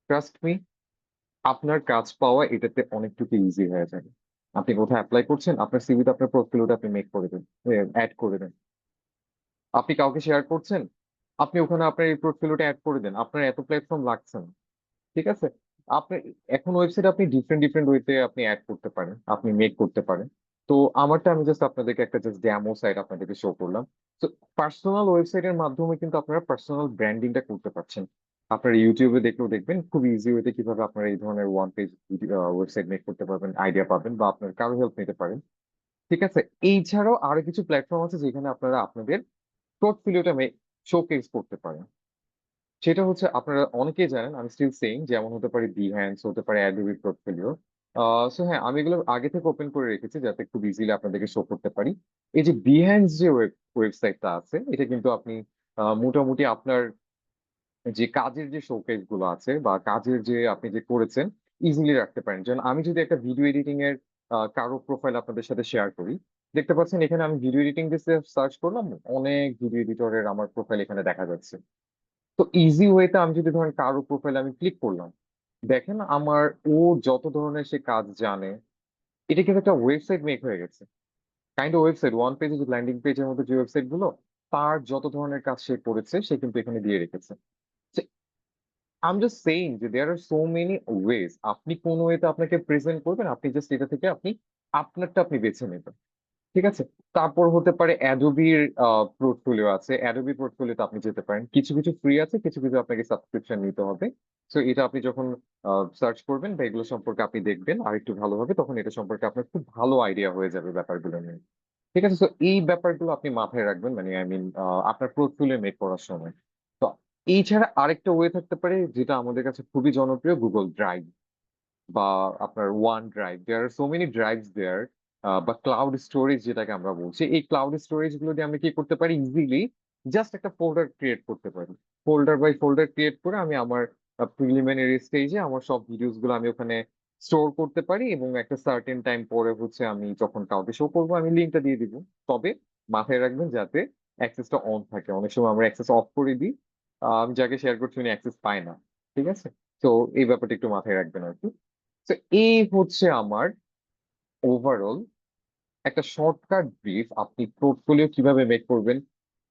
ট্রাস্ট মি, আপনার কাজ পাওয়া এটাতে অনেকটুকু ইজি হয়ে যাবে। আপনি কোথায় অ্যাপ্লাই করছেন, আপনার সিভিতে আপনার পোর্টফোলিওটা আপনি মেক করে দেন, অ্যাড করে দেন। আপনি কাউকে শেয়ার করছেন, আপনি ওখানে আপনার এই পোর্টফোলিওটা অ্যাড করে দেন, আপনার এত প্ল্যাটফর্ম লাগছে না, ঠিক আছে? আপনি এখন ওয়েবসাইট আপনি ডিফারেন্ট ডিফারেন্ট ওয়েতে আপনি অ্যাড করতে পারেন, আপনি মেক করতে পারেন। তো আমারটা আমি জাস্ট আপনাদেরকে একটা জাস্ট ডেমো সাইট আপনাদেরকে শো করলাম। তো পার্সোনাল ওয়েবসাইটের মাধ্যমে কিন্তু আপনারা পার্সোনাল ব্র্যান্ডিংটা করতে পারছেন। আপনারা ইউটিউবে দেখলেও দেখবেন খুব ইজি ওয়েতে কিভাবে আপনারা এই ধরনের ওয়ান পেজ ওয়েবসাইট মেক করতে পারবেন, আইডিয়া পাবেন, বা আপনার কারো হেল্প নিতে পারেন, ঠিক আছে? এই ছাড়াও আরো কিছু প্ল্যাটফর্ম আছে যেখানে আপনারা আপনাদের পোর্টফোলিওটা শোকেস করতে পারেন। সেটা হচ্ছে আপনারা অনেকেই জানেন, আমি স্টিল সেইং, যেমন হতে পারে বিহ্যান্স, হতে পারে অ্যাডোবি পোর্টফোলিও। সো হ্যাঁ, আমি এগুলো আগে থেকে ওপেন করে রেখেছি যাতে খুব ইজিলি আপনাদেরকে শো করতে পারি। এই যে বিহ্যান্স যে ওয়েবসাইটটা আছে, এটা কিন্তু আপনি মোটামুটি আপনার যে কাজের যে শোকেস গুলো আছে বা কাজের যে আপনি যে করেছেন, ইজিলি রাখতে পারেন। যেমন আমি যদি একটা ভিডিও এডিটিং এর কারো প্রোফাইল আপনাদের সাথে শেয়ার করি, দেখতে পাচ্ছেন এখানে আমি ভিডিও এডিটিং দিয়ে সার্চ করলাম, অনেক ভিডিও এডিটরের আমার প্রোফাইল এখানে দেখা যাচ্ছে। তো ইজি ওয়েতে আমি যদি ধরেন কারো প্রোফাইলে আমি ক্লিক করলাম, দেখেন আমার ও যত ধরনের সে কাজ জানে, এটা কিন্তু একটা ওয়েবসাইট মেক হয়ে গেছে, kind of website, one page যে ল্যান্ডিং পেজের মতো যে ওয়েবসাইট গুলো, তার যত ধরনের কাজ সে করেছে সে কিন্তু এখানে দিয়ে রেখেছে। আই এম জাস্ট সেইং যে দেয়ার আর সো মেনি ওয়েজ, আপনি কোন ওয়েতে আপনাকে প্রেজেন্ট করবেন, আপনি জাস্ট এটা থেকে আপনি আপনারটা আপনি বেছে নেবেন, ঠিক আছে। তারপর হতে পারে অ্যাডোবির পোর্টফোলিও আছে, অ্যাডোবি পোর্টফোলিওতে আপনি যেতে পারেন। কিছু কিছু ফ্রি আছে, কিছু কিছু আপনাকে সাবস্ক্রিপশন নিতে হবে। তো এটা আপনি যখন সার্চ করবেন বা এগুলো সম্পর্কে আপনি দেখবেন আর একটু ভালোভাবে, তখন এটা সম্পর্কে আপনার খুব ভালো আইডিয়া হয়ে যাবে ব্যাপারগুলো নিয়ে। ঠিক আছে, তো এই ব্যাপারগুলো আপনি মাথায় রাখবেন, মানে আই মিন আপনার পোর্টফোলিও মেক করার সময়। তো এই ছাড়া আরেকটা ওয়ে থাকতে পারে যেটা আমাদের কাছে খুবই জনপ্রিয়, গুগল ড্রাইভ বা আপনার one drive. There are so many drives দেয়ার, বা ক্লাউড স্টোরেজ যেটাকে আমরা বলছি। এই ক্লাউড স্টোরেজ গুলো দিয়ে আমরা কি করতে পারি, ইজিলি জাস্ট একটা ফোল্ডার ক্রিয়েট করতে পারি। ফোল্ডার বাই ফোল্ডার ক্রিয়েট করে আমি আমার প্রিলিমিনারি স্টেজে আমার সব ভিডিওস গুলো আমি ওখানে স্টোর করতে পারি, এবং একটা সার্টেন টাইম পরে হচ্ছে আমি যখন কাউকে শো করবো আমি লিঙ্কটা দিয়ে দিব। তবে মাথায় রাখবেন যাতে অ্যাক্সেসটা অন থাকে। অনেক সময় আমরা অ্যাক্সেস অফ করে দিই, আমি যাকে শেয়ার করছি উনি অ্যাক্সেস পায় না। ঠিক আছে, তো এই ব্যাপারটা একটু মাথায় রাখবেন আর কি। তো এই হচ্ছে আমার ওভারঅল একটা শর্টকাট ব্রিফ, আপনি পোর্টফোলিও কিভাবে মেক করবেন,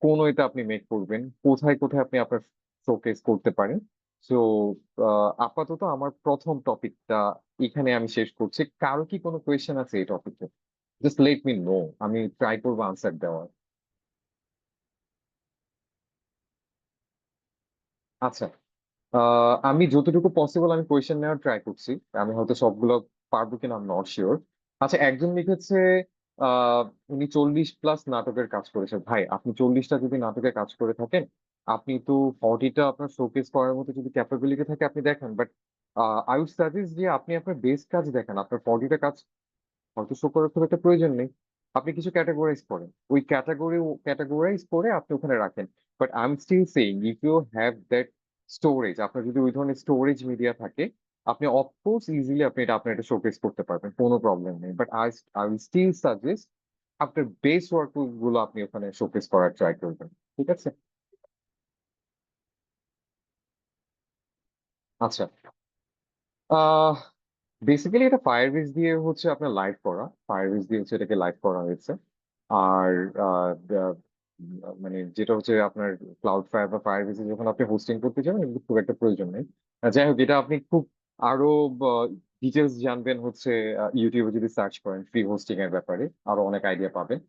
কোন ওয়েতে আপনি মেক করবেন, কোথায় কোথায় আপনি আপনার শোকেস করতে পারেন। তো আপাতত আমার প্রথম টপিকটা এখানে আমি শেষ করছি। কারো কি কোনো কোয়েশ্চেন আছে এই টপিকে? জাস্ট লেট মি নো, আমি ট্রাই করবো আনসার দেওয়ার। আচ্ছা, আমি যতটুকু পসিবল আমি কোয়েশ্চেন নেওয়ার ট্রাই করছি। আমি হয়তো সবগুলো পারবো কিনা আমি নট শিওর। আচ্ছা, একজন লিখেছে আহ উনি 40+ নাটকের কাজ করেছে। ভাই, আপনি 40টা যদি নাটকের কাজ করে থাকেন, আপনি তো 40টা আপনার শোকেস করার মতো যদি ক্যাপাবিলিটি থাকে আপনি দেখেন। বাট আই উড সাজেস্ট যে আপনি আপনার বেস্ট কাজ দেখেন। আপনার 40টা কাজ হয়তো শো করার খুব একটা প্রয়োজন নেই। আপনি কিছু ক্যাটাগরাইজ করেন, ওই ক্যাটাগরাইজ করে আপনি ওখানে রাখেন। But I am still saying, if you have that storage, আপনার যদি ওই ধরনের স্টোরেজ মিডিয়া থাকে, আপনি অফকোর্স ইজিলি আপনি এটা আপনার এটা শোকেস করতে পারবেন, কোনো প্রবলেম নেই। But I I will still suggest আপনার বেস ওয়ার্ক গুলো আপনি ওখানে শোকেস করার ট্রাই করবেন। ঠিক আছে। আচ্ছা, আহ বেসিক্যালি এটা ফায়ারবেস দিয়ে হচ্ছে আপনার লাইভ করা, ফায়ারবেস দিয়ে হচ্ছে এটাকে লাইভ করা হয়েছে। আর মানে যেটা হচ্ছে আপনার ক্লাউড ফায়ার বা ফায়ারবেসে যখন আপনি হোস্টিং করতে যাবেন এগুলো খুব একটা প্রয়োজন নেই। যাই হোক, এটা আপনি খুব আরো ডিটেলস জানবেন হচ্ছে ইউটিউবে যদি সার্চ করেন ফ্রি হোস্টিং এর ব্যাপারে, আরো অনেক আইডিয়া পাবেন।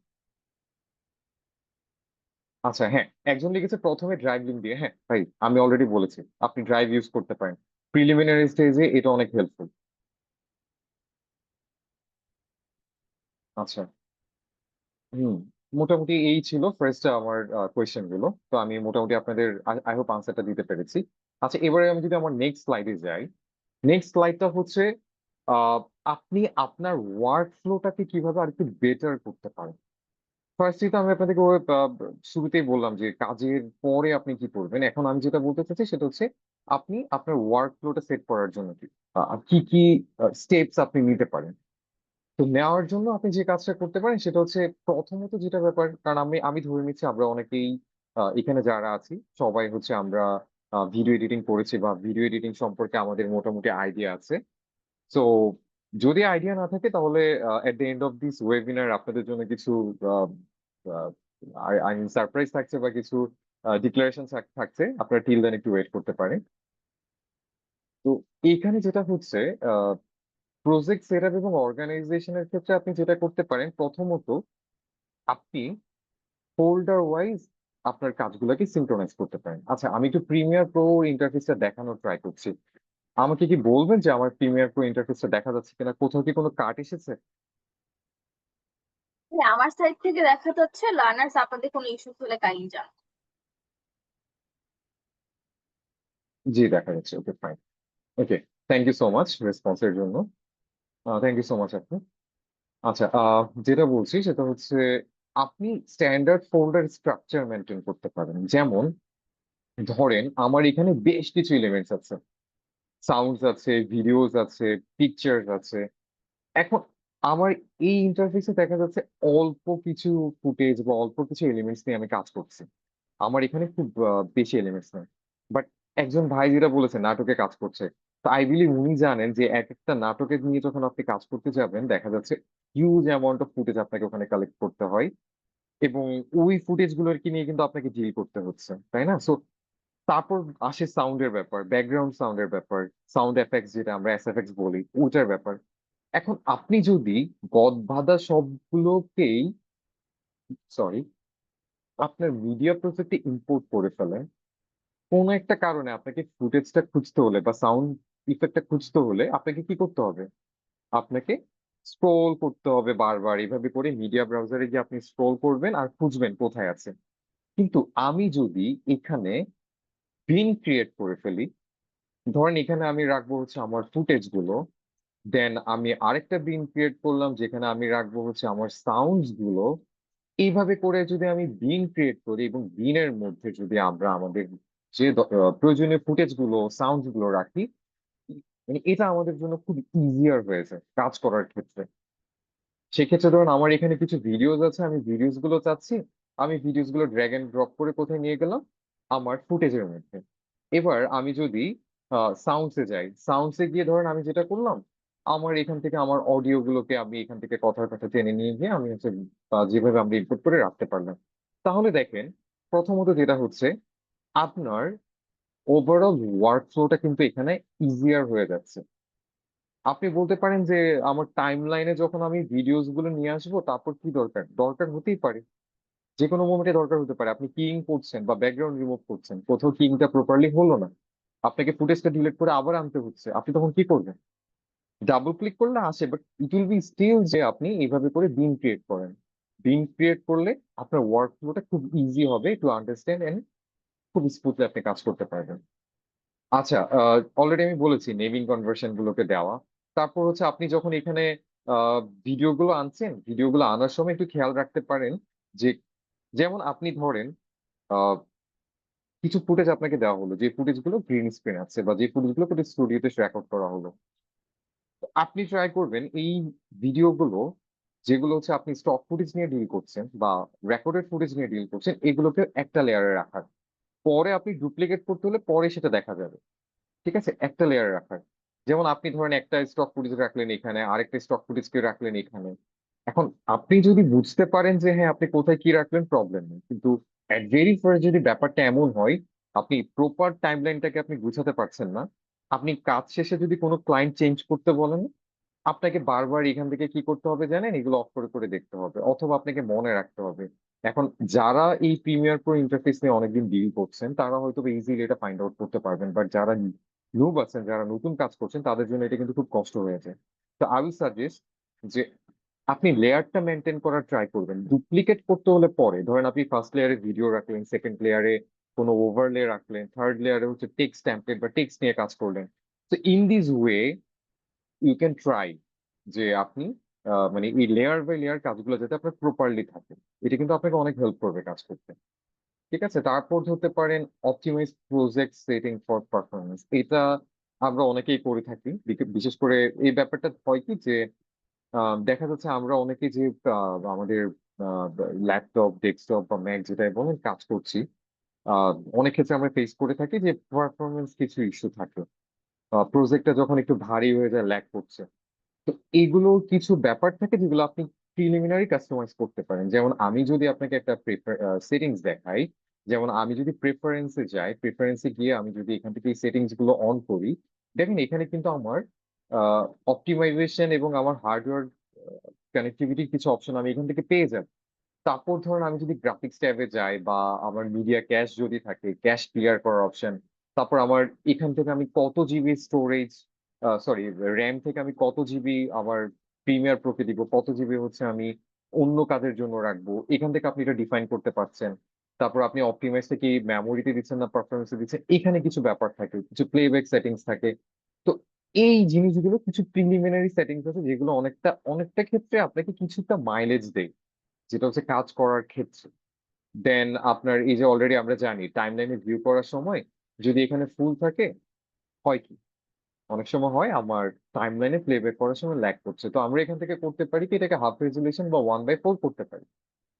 আচ্ছা, হ্যাঁ, একজন লিখেছে প্রথমে ড্রাইভ লিঙ্ক দিয়ে। হ্যাঁ ভাই, আমি অলরেডি বলেছি আপনি ড্রাইভ ইউজ করতে পারেন, প্রিলিমিনারি স্টেজে এটা অনেক হেল্পফুল। আচ্ছা, হুম, মোটামুটি এই ছিল ফার্স্ট আমার কোয়েশ্চেন গুলো। তো আমি মোটামুটি আপনাদের আই হোপ আনসারটা দিতে পেরেছি। আচ্ছা, এবারে আমি যদি আমার নেক্সট স্লাইডে যাই, নেক্সট স্লাইডটা হচ্ছে আহ, আপনি আপনার ওয়ার্ক ফ্লোটাকে কিভাবে আর একটু বেটার করতে পারেন। ফার্স্টলি তো আমি আপনাদেরকে শুরুতেই বললাম যে কাজের পরে আপনি কি করবেন। এখন আমি যেটা বলতে চাচ্ছি সেটা হচ্ছে আপনি আপনার ওয়ার্ক ফ্লোটা সেট করার জন্য কি কি স্টেপস আপনি নিতে পারেন। তো নেওয়ার জন্য আপনি যে কাজটা করতে পারেন সেটা হচ্ছে, প্রথমত যেটা ব্যাপার, কারণ আমি আমি ধরে নিচ্ছি আমরা অনেকেই এখানে যারা আছি সবাই হচ্ছে আমরা ভিডিও এডিটিং করেছি বা ভিডিও এডিটিং সম্পর্কে আমাদের মোটামুটি আইডিয়া আছে। তো যদি আইডিয়া না থাকে তাহলে at the end of this webinar আপনাদের জন্য কিছু আই মিন সারপ্রাইজ থাকছে বা কিছু ডিক্লারেশন থাকছে, আপনারা টিল দেন একটু ওয়েট করতে পারেন। তো এইখানে যেটা হচ্ছে, প্রজেক্ট সেটআপ এবং অর্গানাইজেশনের ক্ষেত্রে আপনি যেটা করতে পারেন, প্রথমত আপনি ফোল্ডার ওয়াইজ আপনার কাজগুলোকে সিনক্রোনাইজ করতে পারেন। আচ্ছা, আমি একটু প্রিমিয়ার প্রো ইন্টারফেসটা দেখানোর ট্রাই করছি। আমাকে কি বলবেন যে আমার প্রিমিয়ার প্রো ইন্টারফেসটা দেখা যাচ্ছে কিনা, কোথাও কি কোনো কাট এসেছে? হ্যাঁ, আমার সাইড থেকে দেখা যাচ্ছে। লার্নার্স, আপনাদের কোনো ইস্যুস হলে কাইন্ডলি জানান। জি, দেখা যাচ্ছে। Okay, fine. Okay, thank you so much রেসপন্সের জন্য। থ্যাংক ইউ সো মাচ আপু। আচ্ছা, যেটা বলছি সেটা হচ্ছে আপনি স্ট্যান্ডার্ড ফোল্ডার স্ট্রাকচার মেনটেন করতে পারেন। যেমন ধরেন আমার এখানে বেশ কিছু এলিমেন্টস আছে, সাউন্ডস আছে, ভিডিওস আছে, পিকচার্স আছে। এখন আমার এই ইন্টারফেসে দেখা যাচ্ছে অল্প কিছু ফুটেজ বা অল্প কিছু এলিমেন্টস নিয়ে আমি কাজ করছি। আমার এখানে খুব বেশি এলিমেন্টস নেই। বাট একজন ভাই যেটা বলেছে নাটকে কাজ করছে, তো আই বিলিভ উনি জানেন যে এক একটা নাটকের নিয়ে যখন আপনি কাজ করতে যাবেন দেখা যাচ্ছে হিউজ অ্যামাউন্ট অফ ফুটেজ আপনাকে ওখানে কালেক্ট করতে হয়, এবং ওই ফুটেজ গুলোর কি নিয়ে কিন্তু আপনাকে ডিল করতে হচ্ছে, তাই না? সো তারপর আসে সাউন্ডের ব্যাপার, ব্যাকগ্রাউন্ড সাউন্ডের ব্যাপার, সাউন্ড এফেক্টস যেটা আমরা এসএফএক্স বলি ওটার ব্যাপার। এখন আপনি যদি গদ বাঁধা সবগুলোকেই সরি, আপনার মিডিয়া প্রজেক্টে ইম্পোর্ট করে ফেলেন, কোনো একটা কারণে আপনাকে ফুটেজটা খুঁজতে হলে বা সাউন্ড ইফেক্টটা খুঁজতে হলে আপনাকে কি করতে হবে? আপনাকে স্ক্রোল করতে হবে বারবার, এভাবে করে মিডিয়া ব্রাউজারে গিয়ে আপনি স্ক্রোল করবেন আর খুঁজবেন কোথায় আছে। কিন্তু আমি যদি এখানে বিন ক্রিয়েট করে ফেলি, ধরেন এখানে আমি রাখবো হচ্ছে আমার ফুটেজ গুলো, দেন আমি আরেকটা বিন ক্রিয়েট করলাম যেখানে আমি রাখবো হচ্ছে আমার সাউন্ডস গুলো। এইভাবে করে যদি আমি বিন ক্রিয়েট করি এবং বিনের মধ্যে যদি আমরা আমাদের যে প্রয়োজনীয় ফুটেজ গুলো সাউন্ডস গুলো রাখি, মানে এটা আমাদের জন্য খুব ইজিয়ার হয়েছে কাজ করার ক্ষেত্রে। সেক্ষেত্রে ধরুন আমার এখানে কিছু ভিডিওস আছে, আমি ভিডিওস গুলো চাচ্ছি, আমি ভিডিওস গুলো ড্র্যাগ এন্ড ড্রপ করে কোথায় নিয়ে গেলাম? আমার ফুটেজের মধ্যে। এবার আমি যদি সাউন্ডসে যাই, সাউন্ডসে গিয়ে ধরেন আমি যেটা করলাম, আমার এখান থেকে আমার অডিও গুলোকে আমি এখান থেকে কথার কথা টেনে নিয়ে গিয়ে আমি হচ্ছে যেভাবে আমরা ইনপুট করে রাখতে পারলাম। তাহলে দেখেন, প্রথমত যেটা হচ্ছে, আপনার ওভারঅল ওয়ার্ক ফ্লোটা কিন্তু এখানে ইজিয়ার হয়ে যাচ্ছে। আপনি বলতে পারেন যে আমার টাইম লাইনে যখন আমি ভিডিওস গুলো নিয়ে আসবো তারপর কি দরকার দরকার হতেই পারে, যে কোনো মোমেন্টে দরকার হতে পারে। আপনি কিং করছেন বা ব্যাকগ্রাউন্ড রিমুভ করছেন, কোথাও কিংটা প্রপারলি হলো না, আপনাকে ফুটেজটা ডিলিট করে আবার আনতে হচ্ছে, আপনি তখন কি করবেন? ডাবল ক্লিক করলে আসে, but it will be still যে আপনি এইভাবে করে বিন ক্রিয়েট করেন। বিন ক্রিয়েট করলে আপনার ওয়ার্ক ফ্লোটা খুব ইজি হবে টু আন্ডারস্ট্যান্ড এন্ড খুব স্মুথলি আপনি কাজ করতে পারবেন। আচ্ছা, অলরেডি আমি বলেছি নেমিং কনভার্সন গুলোকে দেওয়া। তারপর হচ্ছে আপনি যখন এখানে ভিডিও গুলো আনছেন, ভিডিও গুলো আনার সময় একটু খেয়াল রাখতে পারেন যে, যেমন আপনি ধরেন আহ, কিছু ফুটেজ আপনাকে দেওয়া হলো, যে ফুটেজ গুলো গ্রিন স্ক্রিন আছে বা যে ফুটেজ গুলো স্টুডিওতে রেকর্ড করা হলো, আপনি ট্রাই করবেন এই ভিডিও গুলো, যেগুলো হচ্ছে আপনি স্টক ফুটেজ নিয়ে ডিল করছেন বা রেকর্ডেড ফুটেজ নিয়ে ডিল করছেন, এগুলোকে একটা লেয়ারে রাখার। পরে আপনি ডুপ্লিকেট করতে হলে পরে সেটা দেখা যাবে। ঠিক আছে, একটা লেয়ার রাখার। যেমন আপনি ধরেন একটা স্টক ফুটেজ রাখলেন এখানে, আরেকটা স্টক ফুটেজকে রাখলেন এখানে। এখন আপনি যদি বুঝতে পারেন যে হ্যাঁ আপনি কোথায় কি রাখলেন, প্রবলেম নেই, কিন্তু অ্যাট ভেরি ফার্স্ট যদি ব্যাপারটা এমন হয় আপনি প্রপার টাইমলাইনটাকে আপনি গুছাতে পারছেন না, আপনি কাজ শেষে যদি কোনো ক্লায়েন্ট চেঞ্জ করতে বলেন, আপনাকে বারবার এখান থেকে কি করতে হবে জানেন, এগুলো অফ করে করে দেখতে হবে, অথবা আপনাকে মনে রাখতে হবে। এখন যারা এই প্রিমিয়ার প্রো ইন্টারফেস নিয়ে অনেকদিন ডিল করছেন তারা হয়তো ইজিলি এটা ফাইন্ড আউট করতে পারবেন, বাট যারা নিউব আছেন, যারা নতুন কাজ করছেন, তাদের জন্য এটা কিন্তু খুব কষ্ট হয়েছে। তো আই উইল সাজেস্ট যে আপনি লেয়ারটা মেনটেন করার ট্রাই করবেন। ডুপ্লিকেট করতে হলে পরে, ধরেন আপনি ফার্স্ট লেয়ারে ভিডিও রাখলেন, সেকেন্ড লেয়ারে কোনো ওভারলে রাখলেন, থার্ড লেয়ারে হচ্ছে টেক্সট টেমপ্লেট বা টেক্সট নিয়ে কাজ করলেন। তো in this way you can try যে আপনি মানে এই লেয়ার বাই লেয়ার কাজগুলো যাতে আপনার প্রপারলি থাকে। এটা কিন্তু আপনাকে অনেক হেল্প করবে কাজ করতে। ঠিক আছে, তারপর ধরতে পারেন optimize project setting for performance. এটা আমরা অনেকেই করে থাকি, বিশেষ করে এই ব্যাপারটা হয় কি যে দেখা যাচ্ছে আমরা অনেকে যে আমাদের ল্যাপটপ ডেস্কটপ বা ম্যাক যেটাই বলেন কাজ করছি, আহ, অনেক ক্ষেত্রে আমরা ফেস করে থাকি যে পারফরমেন্স কিছু ইস্যু থাকে, প্রজেক্টটা যখন একটু ভারী হয়ে যায়, ল্যাগ করছে। তো এগুলো কিছু ব্যাপার থাকে যেগুলো আপনি প্রিলিমিনারি কাস্টমাইজ করতে পারেন। যেমন আমি যদি আপনাকে একটা সেটিংস দেখাই, যেমন আমি যদি প্রেফারেন্সে যাই, প্রেফারেন্সে গিয়ে আমি যদি এখান থেকে এই সেটিংস গুলো অন করি, দেখেন এখানে কিন্তু আমার অপটিমাইজেশন এবং আমার হার্ডওয়্যার কানেক্টিভিটির কিছু অপশন আমি এখান থেকে পেয়ে যাব। তারপর ধরুন আমি যদি গ্রাফিক্স ট্যাবে যাই বা আমার মিডিয়া ক্যাশ যদি থাকে, ক্যাশ ক্লিয়ার করার অপশন, তারপর আমার এখান থেকে আমি কত জিবি স্টোরেজ, সরি র্যাম থেকে আমি কত জিবি আমার প্রিমিয়ার প্রোকে দিব, কত জিবি হচ্ছে আমি অন্য কাজের জন্য রাখবো, এখান থেকে আপনি এটা ডিফাইন করতে পারছেন। তারপর আপনি অপটিমাইজ থেকে মেমোরিতে দিচ্ছেন না পারফরমেন্সে দিচ্ছেন, এখানে কিছু ব্যাপার থাকে, কিছু প্লেব্যাক সেটিংস থাকে। তো এই জিনিসগুলো কিছু প্রিলিমিনারি সেটিংস আছে যেগুলো অনেকটা অনেকটা ক্ষেত্রে আপনাকে কিছুটা মাইলেজ দেয়, যেটা হচ্ছে কাজ করার ক্ষেত্রে। দেন আপনার এই যে অলরেডি আমরা জানি টাইমলাইনে ভিউ করার সময় যদি এখানে ফুল থাকে, হয় কি অনেক সময় হয় আমার টাইমলাইনে প্লেব্যাক করার সময় ল্যাগ করছে, তো আমরা এখান থেকে করতে পারি কি এটাকে হাফ রেজুলেশন বা 1/4 করতে পারি।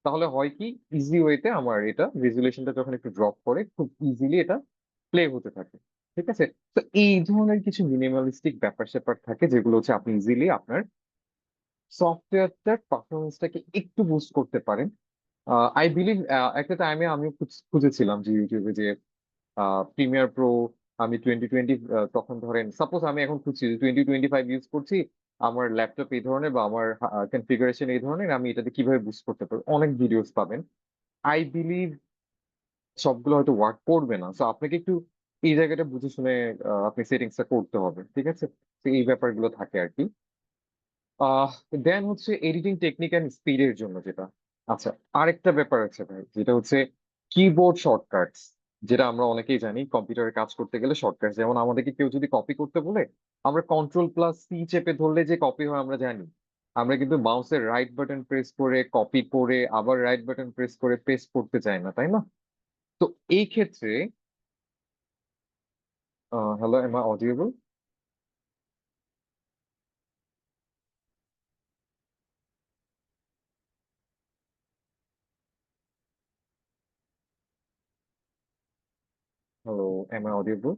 তাহলে হয় কি ইজি ওয়েতে আমার এটা রেজুলেশনটা যখন একটু ড্রপ করে খুব ইজিলি এটা প্লে হতে থাকে। ঠিক আছে, তো এই ধরনের কিছু মিনিমালিস্টিক ব্যাপার স্যাপার থাকে যেগুলো হচ্ছে আপনি ইজিলি আপনার সফটওয়্যারটার পারফরমেন্সটাকে একটু বুস্ট করতে পারেন। আই বিলিভ একটা টাইমে আমিও খুঁজেছিলাম যে ইউটিউবে যে প্রিমিয়ার প্রো আমি 2020, তখন ধরেন সাপোজ আমি এখন খুঁজছি 2025 ইউজ করছি, আমার ল্যাপটপ এই ধরনের বা আমার কনফিগারেশন এই ধরনের, আমি এটাতে কিভাবে বুস্ট করতে পারি, অনেক ভিডিওস পাবেন। আই বিলিভ সবগুলো হয়তো ওয়ার্ক করবে না, তো আপনাকে একটু এই জায়গাটা বুঝে শুনে আপনি সেটিংসটা করতে হবে, ঠিক আছে? তো এই ব্যাপারগুলো থাকে আর কি। আহ দেন হচ্ছে এডিটিং টেকনিক এন্ড স্পিডের জন্য যেটা, আচ্ছা, আরেকটা ব্যাপার আছে ভাই, যেটা হচ্ছে কিবোর্ড শর্টকাটস। যেটা আমরা অনেকেই জানি, কম্পিউটারে কাজ করতে গেলে শর্টকাটস, যেমন আমাদেরকে কেউ যদি কপি করতে বলে, আমরা কন্ট্রোল+C চেপে ধরলে যে কপি হয় আমরা জানি। আমরা কিন্তু মাউসের রাইট বাটন প্রেস করে কপি করে আবার রাইট বাটন প্রেস করে পেস্ট করতে চাই না, তাই না? তো এই ক্ষেত্রে, hello, am I audible? Hello, am I audible?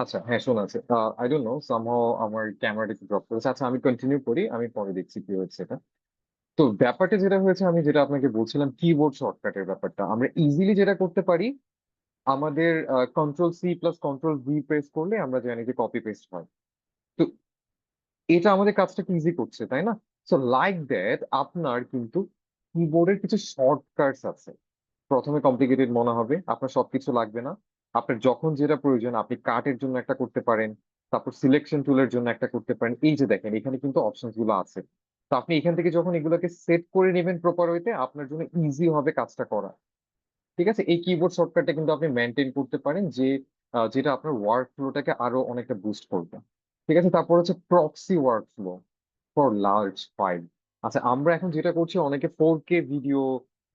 আচ্ছা, হ্যাঁ, শোনা আছে। আই ডোন্ট নো, সামহাও আমার ক্যামেরাটা একটু ড্রপ করেছে। আচ্ছা, আমি কন্টিনিউ করি, আমি পরে দেখছি কি হয়েছে এটা। তো ব্যাপারটা যেটা হয়েছে, আমি যেটা আপনাকে বলছিলাম, কিবোর্ড শর্টকাটের ব্যাপারটা আমরা ইজিলি যেটা করতে পারি, আমাদের Ctrl+C+Ctrl+V প্রেস করলে আমরা জানি যে কপি পেস্ট হয়। তো এটা আমাদের কাজটাকে ইজি করছে, তাই না? সো লাইক দ্যাট আপনার কিন্তু কিবোর্ডের কিছু শর্টকাটস আছে। প্রথমে কমপ্লিকেটেড মনে হবে, আপনার সবকিছু লাগবে না। আপনার যখন যেটা প্রয়োজন, আপনি কাটের জন্য একটা করতে পারেন, তারপর সিলেকশন টুলের জন্য একটা করতে পারেন। এই যে দেখেন, এখানে কিন্তু অপশনস গুলো আছে। তো আপনি এখান থেকে যখন এগুলোকে সেট করে নেবেন প্রপার ওয়েতে, আপনার জন্য ইজি হবে কাজটা করা। ঠিক আছে, এই কিবোর্ড শর্টকাটটা কিন্তু আপনি মেনটেন করতে পারেন, যে যেটা আপনার ওয়ার্ক ফ্লোটাকে আরো অনেকটা বুস্ট করবে। ঠিক আছে, তারপর হচ্ছে proxy work flow for large file. আচ্ছা, আমরা এখন যেটা করছি, অনেকে 4K ভিডিও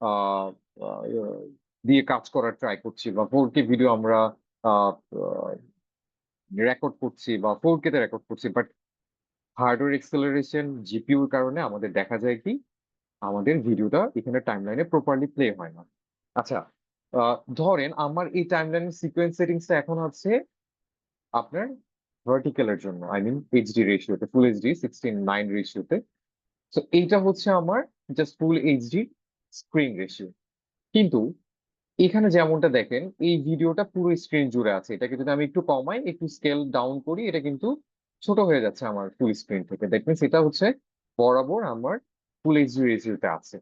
আহ আহ, দিয়ে কাজ করার ট্রাই করছি, বা 4K ভিডিও আমরা রেকর্ড করছি বা 4K তে রেকর্ড করছি, বাট হার্ডওয়্যার এক্সেলারেশন, জিপিইউর কারণে আমাদের দেখা যায় কি, আমাদের ভিডিওটা এখানে টাইমলাইনে প্রপারলি প্লে হয় না। আচ্ছা, ধরেন আমার এই টাইমলাইন সিকোয়েন্স সেটিংসটা এখন আছে আপনার ভার্টিক্যালের জন্য, আই মিন এইচডি রেশিওতে, ফুল এইচডি 16:9 রেশিওতে। তো এইটা হচ্ছে আমার just full HD screen ratio. কিন্তু এখানে যেমনটা দেখেন, এই ভিডিওটা পুরো স্ক্রিন জুড়ে আছে, এটাকে যদি আমি একটু কমাই, একটু স্কেল ডাউন করি, এটা কিন্তু ছোট হয়ে যাচ্ছে আমার ফুল স্ক্রিন থেকে। দ্যাট মিনস এটা হচ্ছে বরাবর আমার ফুল এইচডি রেশিওতে আছে।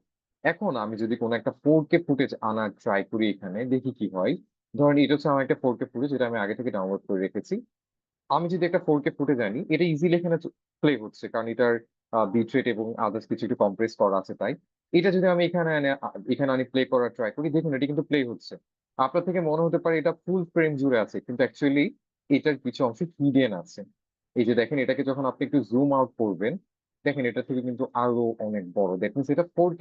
এখন আমি যদি কোনো একটা 4K ফুটেজ আনার ট্রাই করি, এখানে দেখি কি হয়। ধরেন এটা হচ্ছে আমার একটা 4K ফুটেজ, যেটা আমি আগে থেকে ডাউনলোড করে রেখেছি। আমি যদি একটা 4K ফুটেজ আনি, এটা ইজিলি এখানে প্লে হচ্ছে, কারণ এটার বিট রেট এবং আদার্স কিছু একটু কম্প্রেস করা আছে তাই। এটা যদি আমি এখানে আনি প্লে করার ট্রাই করি, দেখুন এটা কিন্তু প্লে হচ্ছে। আপনার থেকে মনে হতে পারে এটা ফুল ফ্রেম জুড়ে আছে, কিন্তু অ্যাকচুয়ালি এটার কিছু অংশ হিডেন আছে। এই যে দেখেন, এটাকে যখন আপনি একটু জুম আউট করবেন, দেখেন এটা থেকে কিন্তু আরো অনেক বড়। দেখুন এটা 4K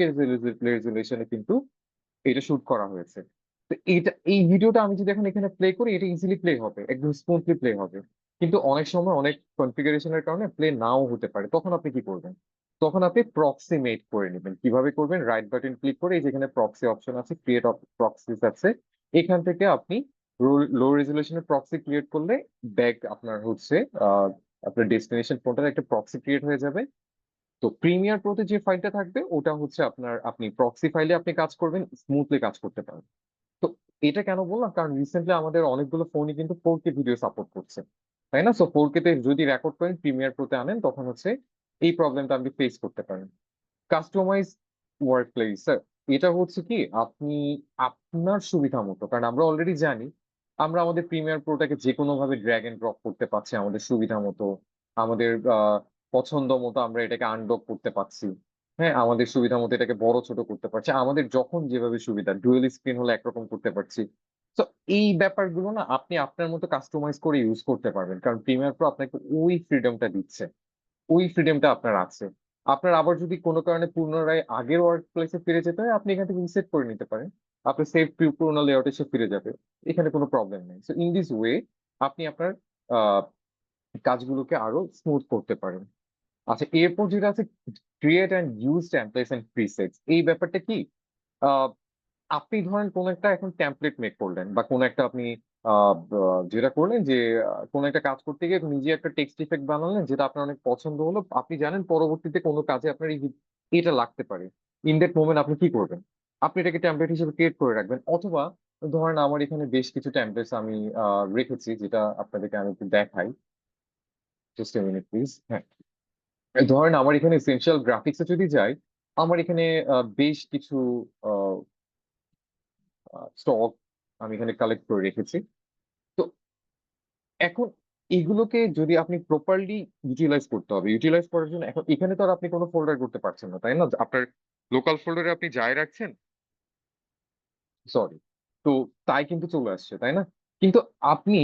রেজুলেশনে কিন্তু এটা শুট করা হয়েছে। তো এই ভিডিওটা আমি যদি এখন এখানে প্লে করি, এটা ইজিলি প্লে হবে, একদম স্মুথলি প্লে হবে। কিন্তু অনেক সময় অনেক কনফিগারেশনের কারণে প্লে নাও হতে পারে, তখন আপনি কি করবেন? তখন আপনি প্রক্সিমেট করে নেবেন। কিভাবে করবেন? রাইট বাটন ক্লিক করে এই যেখানে প্রক্সি অপশন আছে, ক্রিয়েট প্রক্সিস আছে, এখান থেকে আপনি লো রেজুলেশনের প্রক্সি ক্রিয়েট করলে ব্যাক আপনার হচ্ছে আহ আপনার ডেস্টিনেশন ফোনটার একটা প্রক্সি ক্রিয়েট হয়ে যাবে। তো প্রিমিয়ার প্রোতে যে ফাইলটা থাকবে, ওটা হচ্ছে আপনার, আপনি প্রক্সি ফাইলে আপনি কাজ করবেন, স্মুথলি কাজ করতে পারবেন। তো এটা কেন বললাম, কারণ রিসেন্টলি আমাদের অনেকগুলো ফোনই কিন্তু 4K ভিডিও সাপোর্ট করছে, তাই না? সো 4K তে যদি রেকর্ড করেন, প্রিমিয়ার প্রোতে আনেন, তখন হচ্ছে এই প্রবলেমটা আপনি ফেস করতে পারেন। কাস্টমাইজ ওয়ার্ক প্লেস, এটা হচ্ছে কি, আপনি আপনার সুবিধা মতো, কারণ আমরা অলরেডি জানি আমরা আমাদের প্রিমিয়ার প্রোটাকে যে কোনো ভাবে ড্র্যাগ এন্ড ড্রপ করতে পারছি আমাদের সুবিধা মতো, আমাদের পছন্দ মতো আমরা এটাকে আনডক করতে পারছি। হ্যাঁ, আমাদের সুবিধা মতো এটাকে বড় ছোট করতে পারছি, আমাদের যখন যেভাবে সুবিধা, ডুয়েল স্ক্রিন হলে একরকম করতে পারছি। তো এই ব্যাপারগুলো না আপনি আপনার মতো কাস্টমাইজ করে ইউজ করতে পারবেন, কারণ প্রিমিয়ার প্রো আপনাকে ওই ফ্রিডমটা দিচ্ছে, ওই ফ্রিডমটা আপনার আছে। আপনার আবার যদি কোনো কারণে পুনরায় আগের ওয়ার্ক প্লেসে ফিরে যেতে হয়, আপনি এখান থেকে রিসেট করে নিতে পারেন, আপনার সেভ পুরোনো লেআউটে সে ফিরে যাবে। এখানে কোনো প্রবলেম নেই। সো ইন দিস ওয়ে আপনি আপনার আহ কাজগুলোকে আরো স্মুথ করতে পারেন। আচ্ছা, এরপর যেটা আছে, create and use templates and presets. এই ব্যাপারটা কি, আহ, আপনি ধরেন কোন একটা এখন টেমপ্লেট মেক করলেন, বা কোন একটা আপনি যেটা করলেন যে কোন একটা কাজ করতে গিয়ে নিজে একটা টেক্সট ইফেক্ট বানালেন, যেটা আপনার অনেক পছন্দ হলো, আপনি জানেন পরবর্তীতে কোনো কাজে আপনার এটা লাগতে পারে। ইন দ্যাট মোমেন্ট আপনি কি করবেন? আপনি এটাকে টেমপ্লেট হিসেবে ক্রিয়েট করে রাখবেন, অথবা ধরেন আমার এখানে বেশ কিছু টেমপ্লেটস আমি রেখেছি, যেটা আপনাদেরকে আমি একটু দেখাই। Just a minute please. হ্যাঁ, এই ধরেন আমার এখানে এসেনশিয়াল গ্রাফিক্সে যদি যাই, আমার এখানে বেশ কিছু স্টক আমি এখানে কালেক্ট করে রেখেছি। তো এখন এগুলোকে যদি আপনি প্রপারলি ইউটিলাইজ করতে হবে, ইউটিলাইজ করার জন্য এখন এখানে তো আর আপনি কোনো ফোল্ডার করতে পারছেন না, তাই না? আপনার লোকাল ফোল্ডারে আপনি যাই রাখছেন, সরি, তো তাই কিন্তু চলে আসছে, তাই না? কিন্তু আপনি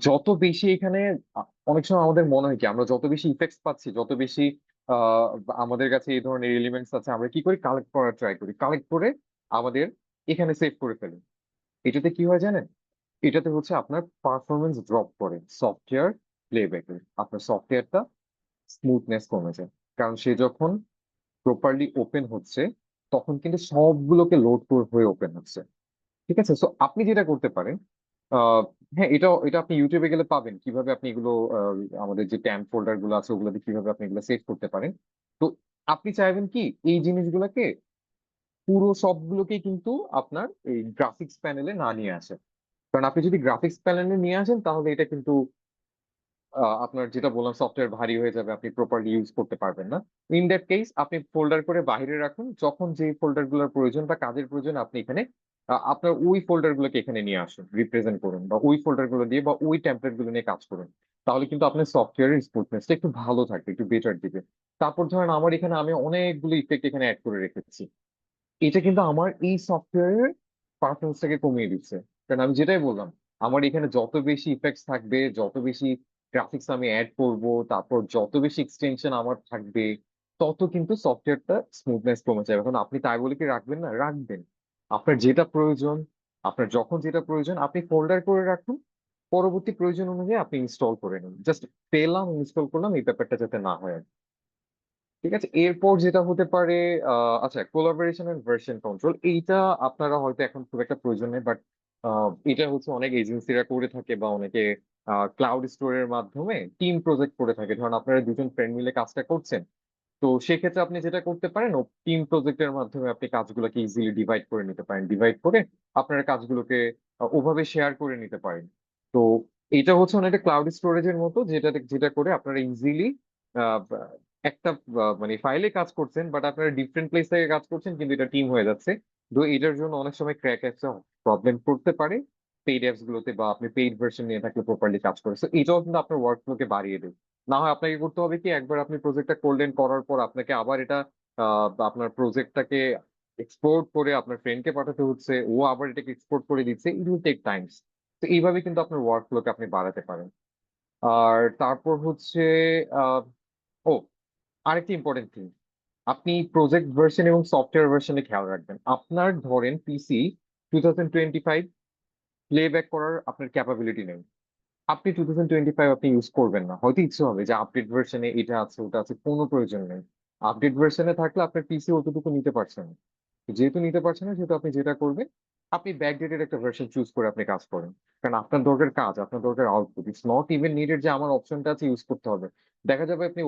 যত বেশি এখানে অনেক সময় আমাদের মনে হয় কি, আমরা যত বেশি ইফেক্টস পাচ্ছি, যত বেশি আহ আমাদের কাছে এই ধরনের এলিমেন্টস আছে, আমরা কি করি, কালেক্ট করার ট্রাই করি, কালেক্ট করে আমাদের এখানে সেভ করে ফেলি। এটাতে কি হয় জানেন? এটাতে হচ্ছে আপনার পারফরমেন্স ড্রপ করে সফটওয়্যার প্লেব্যাকের, আপনার সফটওয়্যারটা স্মুথনেস কমে যায়। কারণ সে যখন প্রপারলি ওপেন হচ্ছে, তখন কিন্তু সবগুলোকে লোড হয়ে ওপেন হচ্ছে। ঠিক আছে, সো আপনি যেটা করতে পারেন, আহ হ্যাঁ, এটা এটা আপনি ইউটিউবে গেলে পাবেন কিভাবে আপনি এগুলো আমাদের যে ট্যাম্প ফোল্ডার গুলো আছে ওগুলোতে কিভাবে আপনি এগুলো সেভ করতে পারেন। তো আপনি চাইবেন কি এই জিনিসগুলোকে পুরো সবগুলোকেই কিন্তু আপনার এই গ্রাফিক্স প্যানেলে না নিয়ে আসেন। কারণ আপনি যদি গ্রাফিক্স প্যানেলে নিয়ে আসেন, তাহলে এটা কিন্তু আপনার যেটা বললাম সফটওয়্যার ভারী হয়ে যাবে, আপনি প্রপারলি ইউজ করতে পারবেন না। ইন দ্যাট কেস আপনি ফোল্ডার করে বাইরে রাখুন, যখন যে ফোল্ডার গুলোর প্রয়োজন বা কাজের প্রয়োজন আপনি এখানে আপনার ওই ফোল্ডার গুলোকে এখানে নিয়ে আসুন, রিপ্রেজেন্ট করুন, বা ওই ফোল্ডার গুলো দিয়ে বা ওই টেমপ্লেট গুলো নিয়ে কাজ করুন। তাহলে কিন্তু আপনার সফটওয়্যারের স্মুথনেসটা একটু ভালো থাকবে, একটু বেটার দিবে। তারপর ধরেন আমার এখানে আমি অনেকগুলো ইফেক্ট এখানে অ্যাড করে রেখেছি, এটা কিন্তু আমার এই সফটওয়্যারের পারফরমেন্সটাকে কমিয়ে দিচ্ছে। কারণ আমি যেটাই বললাম, আমার এখানে যত বেশি ইফেক্টস থাকবে, যত বেশি গ্রাফিক্স আমি অ্যাড করব, তারপর যত বেশি এক্সটেনশন আমার থাকবে, তত কিন্তু সফটওয়্যারটা স্মুথনেস কমে যাবে। এখন আপনি তাই বলে কি রাখবেন না? রাখবেন। আপনার যেটা প্রয়োজন, আপনার যখন যেটা প্রয়োজন আপনি ফোল্ডার করে রাখুন, পরবর্তী প্রয়োজন অনুযায়ী আপনি ইনস্টল করে নিন। জাস্ট পেলাম, ইনস্টল করলাম, এই ব্যাপারটা যাতে না হয় আর কি। ঠিক আছে, এরপর যেটা হতে পারে, আচ্ছা, কোলাবোরেশন এন্ড ভার্সন কন্ট্রোল, এইটা আপনারা হয়তো এখন খুব একটা প্রয়োজন নেই, বাট এটা হচ্ছে অনেক এজেন্সিরা করে থাকে, বা অনেকে ক্লাউড স্টোরের মাধ্যমে টিম প্রজেক্ট করে থাকে। ধরুন আপনারা দুজন ফ্রেন্ড মিলে কাজটা করছেন, তো সেক্ষেত্রে আপনি যেটা করতে পারেন, ও টিম প্রজেক্টের মাধ্যমে আপনি কাজগুলোকে ইজিলি ডিভাইড করে নিতে পারেন, ডিভাইড করে আপনারা কাজগুলোকে ওভাবে শেয়ার করে নিতে পারেন। তো এটা হচ্ছে অনেকটা ক্লাউড স্টোরেজের মতো, যেটা যেটা করে আপনারা ইজিলি একটা মানে ফাইলে কাজ করছেন, বাট আপনারা ডিফারেন্ট প্লেস থেকে কাজ করছেন, কিন্তু এটা টিম হয়ে যাচ্ছে। তো এটার জন্য অনেক সময় ক্র্যাক অ্যাপস প্রবলেম করতে পারে পেইড অ্যাপস গুলোতে, বা আপনি পেইড ভার্সন নিয়ে থাকলে প্রপারলি কাজ করে। তো এটাও কিন্তু আপনার ওয়ার্ক ফ্লোকে বাড়িয়ে দেবে। না হয় আপনাকে করতে হবে কি, একবার আপনি প্রজেক্টটা করলেন, করার পর আপনাকে আবার এটা আপনার প্রজেক্টটাকে এক্সপোর্ট করে আপনার ফ্রেন্ডকে পাঠাতে হচ্ছে, ও আবার এটাকে এক্সপোর্ট করে দিচ্ছে, ইট উইল টেক টাইমস। তো এইভাবে কিন্তু আপনার ওয়ার্ক ফ্লোকে আপনি বাড়াতে পারেন। আর তারপর হচ্ছে আহ ও আরেকটি ইম্পর্টেন্ট থিং, আপনি প্রজেক্ট ভার্সন এবং সফটওয়্যার ভার্সনে খেয়াল রাখবেন। আপনার ধরেন পিসি 2025 প্লেব্যাক করার আপনার ক্যাপাবিলিটি নেই, আপনি 2025 আপনি ইউজ করবেন না, হয়তো ইচ্ছে হবে যে আপডেট ভার্সনে এটা আছে ওটা আছে, কোনো প্রয়োজন নেই। আপডেট ভার্সনে থাকলে আপনার পিসি অতটুকু নিতে পারছে না। যেহেতু নিতে পারছে না, সেহেতু আপনি যেটা করবেন, আপনি ব্যাকডেটেড একটা ভার্সন চুজ করে আপনি কাজ করেন। কারণ আপনার দরকার কাজ, আপনার দরকার output, it's not even needed যে আমার অপশনটা আছে ইউজ করতে হবে। দেখা যাবে আপনি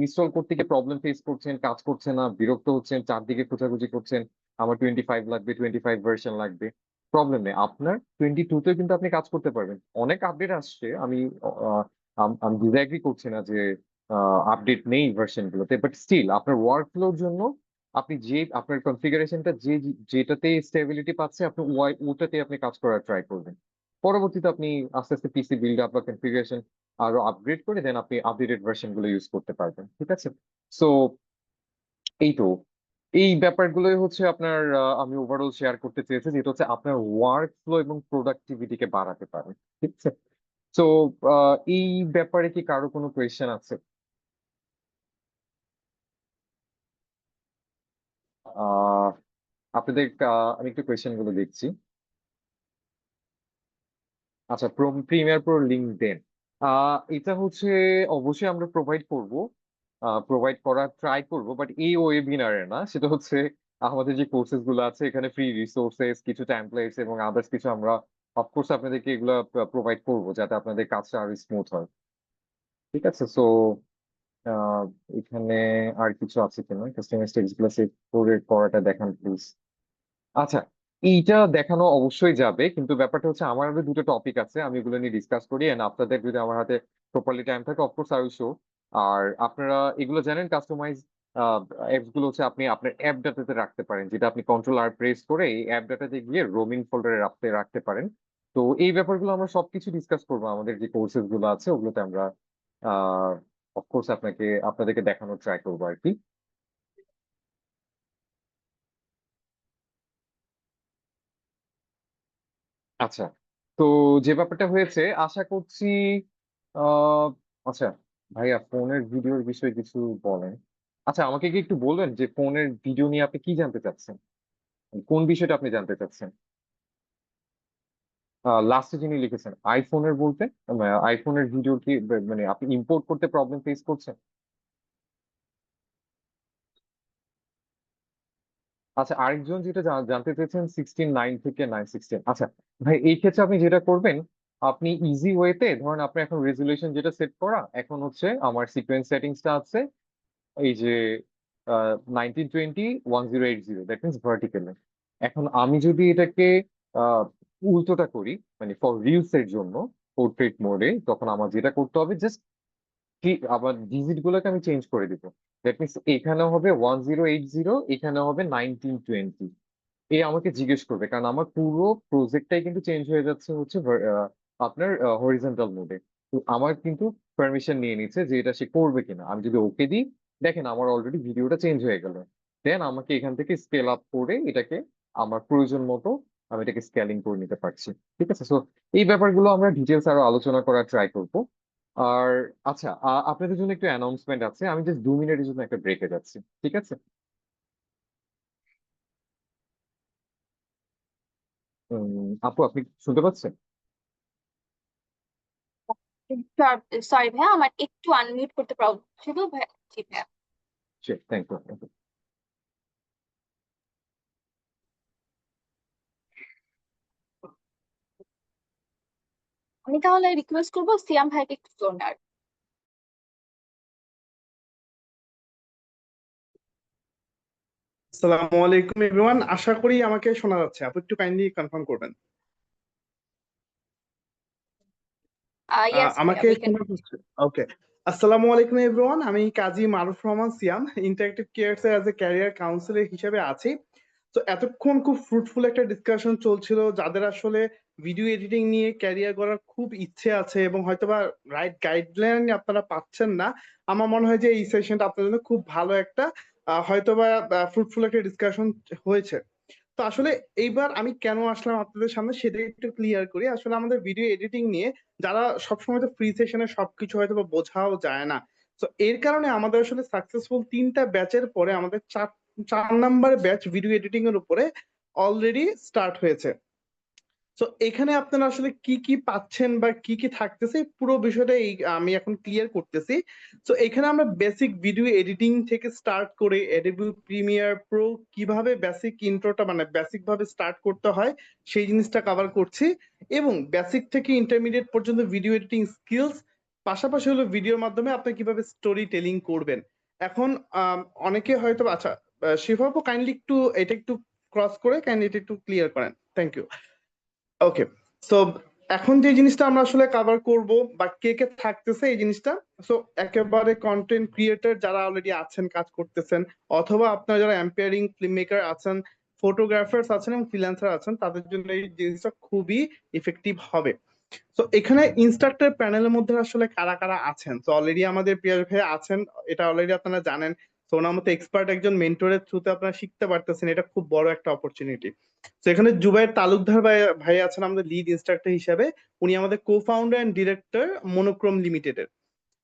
ইনস্টল করতে গিয়ে প্রবলেম ফেস করছেন, কাজ করছে না, বিরক্ত হচ্ছেন, চারদিকে খোঁজাখুঁজি করছেন, আমার 25 লাগবে, 25 ভার্সন লাগবে। প্রবলেম নেই, আপনার 22 তে কিন্তু আপনি কাজ করতে পারবেন। অনেক আপডেট আসছে, আমি আমি ডিসঅ্যাগ্রি করছি না যে আপডেট নেই ভার্সন গুলোতে, বাট স্টিল আপনার ওয়ার্ক ফ্লোর জন্য আপনি যে আপনার কনফিগারেশনটা যেটাতে স্টেবিলিটি পাচ্ছে, আপনি ওটাতে আপনি কাজ করার ট্রাই করবেন। পরবর্তীতে আপনি আস্তে আস্তে পিসি বিল্ড আপ বা কনফিগারেশন আরো আপগ্রেড করে দেন আপনি আপডেটেড ভার্সন গুলো ইউজ করতে পারবেন। ঠিক আছে, সো এই তো এই ব্যাপারগুলোই হচ্ছে আপনার আমি ওভারঅল শেয়ার করতে চেয়েছি, যেটা হচ্ছে আপনার ওয়ার্ক ফ্লো এবং প্রোডাক্টিভিটিকে বাড়াতে পারে। ঠিক আছে, তো এই ব্যাপারে কি কারো কোনো কোয়েশ্চেন আছে? আহ আপনাদের আমি একটু কোয়েশ্চেন গুলো দেখছি। আচ্ছা, প্রিমিয়ার প্রো লিঙ্ক দেন, এটা হচ্ছে অবশ্যই আমরা প্রোভাইড করব, প্রোভাইড করার ট্রাই করব, বাট এই ওয়েবিনারে না। সেটা হচ্ছে আমাদের যে কোর্সেস গুলো আছে এখানে ফ্রি রিসোর্সেস, কিছু টেমপ্লেটস এবং আদার্স কিছু আমরা অফকোর্স আপনাদেরকে এগুলো প্রোভাইড করব, যাতে আপনাদের কাজটা আরো স্মুথ হয়। ঠিক আছে, সো এখানে আর কিছু আছে কিনা, কাস্টমাইজ টেক্সট গুলো সেভ করে করাটা দেখান প্লিজ। আচ্ছা, এইটা দেখানো অবশ্যই যাবে, কিন্তু ব্যাপারটা হচ্ছে আমার হাতে দুটো টপিক আছে, আমি এগুলো নিয়ে ডিসকাস করি, এন্ড আপনাদের যদি আমার হাতে প্রপারলি টাইম থাকে অফকোর্স আই উইল শো। আর আপনারা এগুলো জানেন, কাস্টমাইজ অ্যাপস গুলো হচ্ছে আপনি আপনার অ্যাপ ডাটাতে রাখতে পারেন, যেটা আপনি কন্ট্রোল আর প্রেস করে এই অ্যাপ ডাটাতে গিয়ে রোমিং ফোল্ডারে রাখতে রাখতে পারেন। তো এই ব্যাপারগুলো আমরা সবকিছু ডিসকাস করবো আমাদের যে কোর্সেস গুলো আছে ওগুলোতে আমরা অফকোর্স আপনাদেরকে দেখানোর ট্রাই করবো আর কি। আচ্ছা, তো যে ব্যাপারটা হয়েছে আশা করছি আহ আচ্ছা, ভাইয়া ফোনের ভিডিওর বিষয়ে কিছু বলেন। আচ্ছা, আমাকে কি একটু বলবেন যে ফোনের ভিডিও নিয়ে আপনি কি জানতে চাচ্ছেন, কোন বিষয়টা আপনি জানতে চাচ্ছেন? লাস্টে যিনি লিখেছেন আইফোনের বলতে, আইফোনের ভিডিও কি মানে আপনি ইম্পোর্ট করতে প্রবলেম ফেস করছেন? আচ্ছা, আরেকজন যেটা জানতে চেয়েছেন 16:9 থেকে 9:16। আচ্ছা ভাই, এই ক্ষেত্রে আপনি যেটা করবেন, আপনি ইজি ওয়েতে ধরেন আপনার এখন রেজুলেশন যেটা সেট করা, এখন হচ্ছে আমার সিকোয়েন্স সেটিংসটা আছে এই যে 1920 1080, দ্যাট মিনস ভার্টিক্যাল। এখন আমি যদি এটাকে আহ, উল্টোটা করি, মানে ফর রিলস এর জন্য পোর্ট্রেট মোডে, তখন আমার যেটা করতে হবে জাস্ট আবার ডিজিট গুলোকে আমি চেঞ্জ করে দিব। দ্যাট মিনস এখানে হবে 1080, এখানে হবে 1920। এ আমাকে জিজ্ঞেস করবে, কারণ আমার পুরো প্রজেক্টটাই কিন্তু চেঞ্জ হয়ে যাচ্ছে হচ্ছে আপনার হরিজন্টাল মোডে। তো আমার কিন্তু পারমিশন নিয়ে নিচ্ছে যে এটা সে করবে কিনা। আমি যদি ওকে দিই, দেখেন আমার অলরেডি ভিডিওটা চেঞ্জ হয়ে গেল। দেন আমাকে এখান থেকে স্কেল আপ করে এটাকে আমার প্রয়োজন মতো আমি এটাকে স্কেলিং করে নিতে পারছি। ঠিক আছে, সো এই ব্যাপারগুলো আমরা ডিটেলস আরো আলোচনা করার ট্রাই করব। আর আচ্ছা, আপনাদের জন্য একটু অ্যানাউন্সমেন্ট আছে, আমি জাস্ট 2 মিনিটের জন্য একটা ব্রেকে যাচ্ছি, ঠিক আছে? আপু আপনি শুনতে পাচ্ছেন? সরি ভাইয়া, আমার একটু আনমিউট করতে প্রবলেম ছিল ভাইয়া। জি ভাইয়া। Thank you. আমি তাহলে রিকোয়েস্ট করবো সিয়াম ভাইকে একটু ফ্লোর নেওয়ার। আসসালামু আলাইকুম এভরিওয়ান, আশা করি আমাকে শোনা যাচ্ছে। আপনি একটু কাইন্ডলি কনফার্ম করবেন। ইয়েস ভাইয়া, আমাকে উই ক্যান। শোনা যাচ্ছে? ওকে। আসসালামু আলাইকুম এভরিওয়ান, আমি কাজী মারুফ রহমান সিয়াম, ইন্টারেক্টিভ কেয়ারস এর অ্যাজ এ ক্যারিয়ার কাউন্সিলর হিসেবে আছি। তো এতক্ষণ খুব ফ্রুটফুল একটা ডিসকাশন চলছিল। যাদের আসলে ভিডিও এডিটিং নিয়ে ক্যারিয়ার করার খুব ইচ্ছে আছে এবং হয়তোবা রাইট গাইডলাইন আপনারা পাচ্ছেন না, আমার মনে হয় যে এই সেশনটা আপনাদের জন্য খুব ভালো একটা হয়তোবা ফ্রুটফুল একটা ডিসকাশন হয়েছে। তো আসলে এইবার আমি কেন আসলাম আপনাদের সামনে সেটা একটু ক্লিয়ার করি। আসলে আমাদের ভিডিও এডিটিং নিয়ে যারা সবসময় তো ফ্রি সেশনে সবকিছু হয়তো বা বোঝাও যায় না, তো এর কারণে আমাদের আসলে সাকসেসফুল 3টা ব্যাচের পরে আমাদের চার চার নাম্বার ব্যাচ ভিডিও এডিটিং এর উপরে অলরেডি স্টার্ট হয়েছে। তো এখানে আপনারা আসলে কি কি পাচ্ছেন বা কি কি থাকতেছে এই পুরো বিষয়টা আমি এখন ক্লিয়ার করতেছি। তো এখানে আমরা বেসিক ভিডিও এডিটিং থেকে স্টার্ট করে অ্যাডোবি প্রিমিয়ার প্রো কিভাবে বেসিক ইন্ট্রোটা মানে বেসিক ভাবে স্টার্ট করতে হয় সেই জিনিসটা কভার করছি, এবং বেসিক থেকে ইন্টারমিডিয়েট পর্যন্ত ভিডিও এডিটিং স্কিলস, পাশাপাশি হলো ভিডিওর মাধ্যমে আপনি কিভাবে স্টোরি টেলিং করবেন। এখন অনেকে হয়তো আচ্ছা, শিভাবু কাইন্ডলি একটু এটা একটু ক্রস করে কাইন্ডলি এটা একটু ক্লিয়ার করেন, থ্যাংক ইউ। ওকে। সো এখন যে জিনিসটা আমরা আসলে কভার করব বা কে কে থাকতেছে এই জিনিসটা, সো একেবারে কন্টেন্ট ক্রিয়েটর যারা অলরেডি আছেন কাজ করতেছেন, অথবা আপনারা যারা এম্পায়ারিং ফিল্ম মেকার আছেন, ফটোগ্রাফার্স আছেন এবং ফ্রিল্যান্সার আছেন, তাদের জন্য এই জিনিসটা খুবই ইফেক্টিভ হবে। তো এখানে ইনস্ট্রাক্টর প্যানেলের মধ্যে আসলে কারা কারা আছেন, তো অলরেডি আমাদের পিয়ার ভাই আছেন, এটা অলরেডি আপনারা জানেন। তো ওনার মতো এক্সপার্ট একজন মেন্টরের থ্রুতে আপনারা শিখতে পারতেছেন, এটা খুব বড় একটা অপরচুনিটি। তো এখানে জুবাইর তালুকদার ভাই ভাই আছেন আমাদের লিড ইনস্ট্রাক্টর হিসেবে। উনি আমাদের co founder and director Monochrome লিমিটেডের।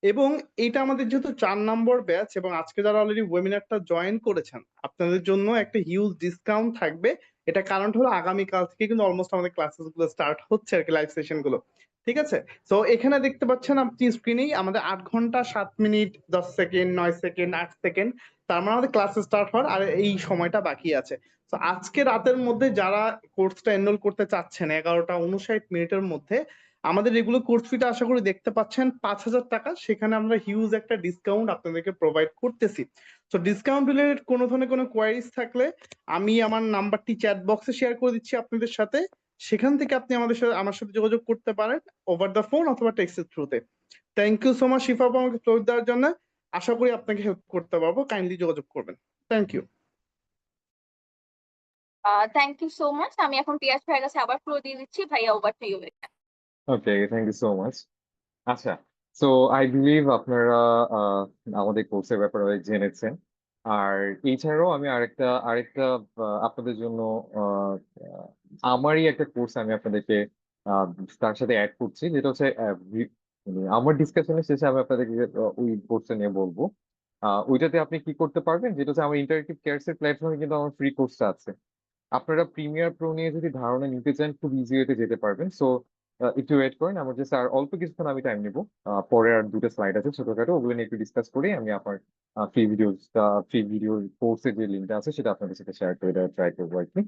এবং এটা আমাদের যেহেতু 4 নম্বর ব্যাচ এবং আজকে যারা অলরেডি ওয়েবিনারটা জয়েন করেছেন আপনাদের জন্য একটা হিউজ ডিসকাউন্ট থাকবে। এটা কারণ হলো আগামীকাল থেকে কিন্তু অলমোস্ট আমাদের ক্লাসেস গুলো স্টার্ট হচ্ছে আর কি, লাইভ সেশন গুলো। ঠিক আছে। তো এখানে দেখতে পাচ্ছেন আপনি স্ক্রিনেই আমাদের 8 ঘন্টা 7 মিনিট 10 সেকেন্ড 9 সেকেন্ড 8 সেকেন্ড, তার মানে আমাদের ক্লাস স্টার্ট হওয়ার আর এই সময়টা বাকি আছে। তো আজকে রাতের মধ্যে যারা কোর্সটা এনরোল করতে চাচ্ছেন 11টা 59 মিনিটের মধ্যে, আমাদের রেগুলার কোর্স ফিটা আশা করি দেখতে পাচ্ছেন 5,000 টাকা, সেখানে আমরা হিউজ একটা ডিসকাউন্ট আপনাদেরকে প্রোভাইড করতেছি। তো ডিসকাউন্ট রিলেটেড কোনো ধরনের কোনো কোয়ারিজ থাকলে আমি আমার নাম্বারটি চ্যাট বক্সে শেয়ার করে দিচ্ছি আপনাদের সাথে। সেখান থেকে আপনি আমার সাথে যোগাযোগ করতে পারেন ওভার দ্য ফোন অথবা টেক্সটের থ্রুতে। থ্যাংক ইউ সো মাচ শিফা আপু আমাকে ফ্লোর দেওয়ার জন্য। আশা করি আপনাকে হেল্প করতে পারবো। কাইন্ডলি যোগাযোগ করবেন। Thank you. Thank you so much. আমি এখন পিয়াস ভাইয়ের কাছে আবার ফ্লো দিয়ে দিচ্ছি। ভাইয়া, over to you. Okay, thank you so much. আচ্ছা, সো আই বিলিভ আপনারা আহ, আমাদের কোর্সের ব্যাপারে অনেক জেনেছেন। আর এছাড়াও আমি আরেকটা আরেকটা আপনাদের জন্য আহ, আহ, আমারই একটা কোর্স আমি আপনাদেরকে আহ, তার সাথে অ্যাড করছি, যেটা হচ্ছে মানে আমার ডিসকাশনের শেষে আমি আপনাদেরকে ওই কোর্সটা নিয়ে বলবো। ওইটাতে আপনি কি করতে পারবেন, যেটা হচ্ছে আমার ইন্টারেক্টিভ কেয়ারস এর প্ল্যাটফর্মে কিন্তু আমার ফ্রি কোর্সটা আছে। আপনারা প্রিমিয়ার প্রো নিয়ে যদি ধারণা নিতে চান খুব ইজি ওয়েতে যেতে পারবেন। সো একটু ওয়েট করেন, আমার জাস্ট আর অল্প কিছুক্ষণ আমি টাইম নিবো। পরে আর দুটো স্লাইড আছে ছোটখাটো, ওগুলো নিয়ে একটু ডিসকাস করে আমি আপনার ফ্রি ভিডিও কোর্সের যে লিঙ্কটা আছে সেটা আপনাদের সাথে শেয়ার করে দেওয়ার ট্রাই করবো আর কি।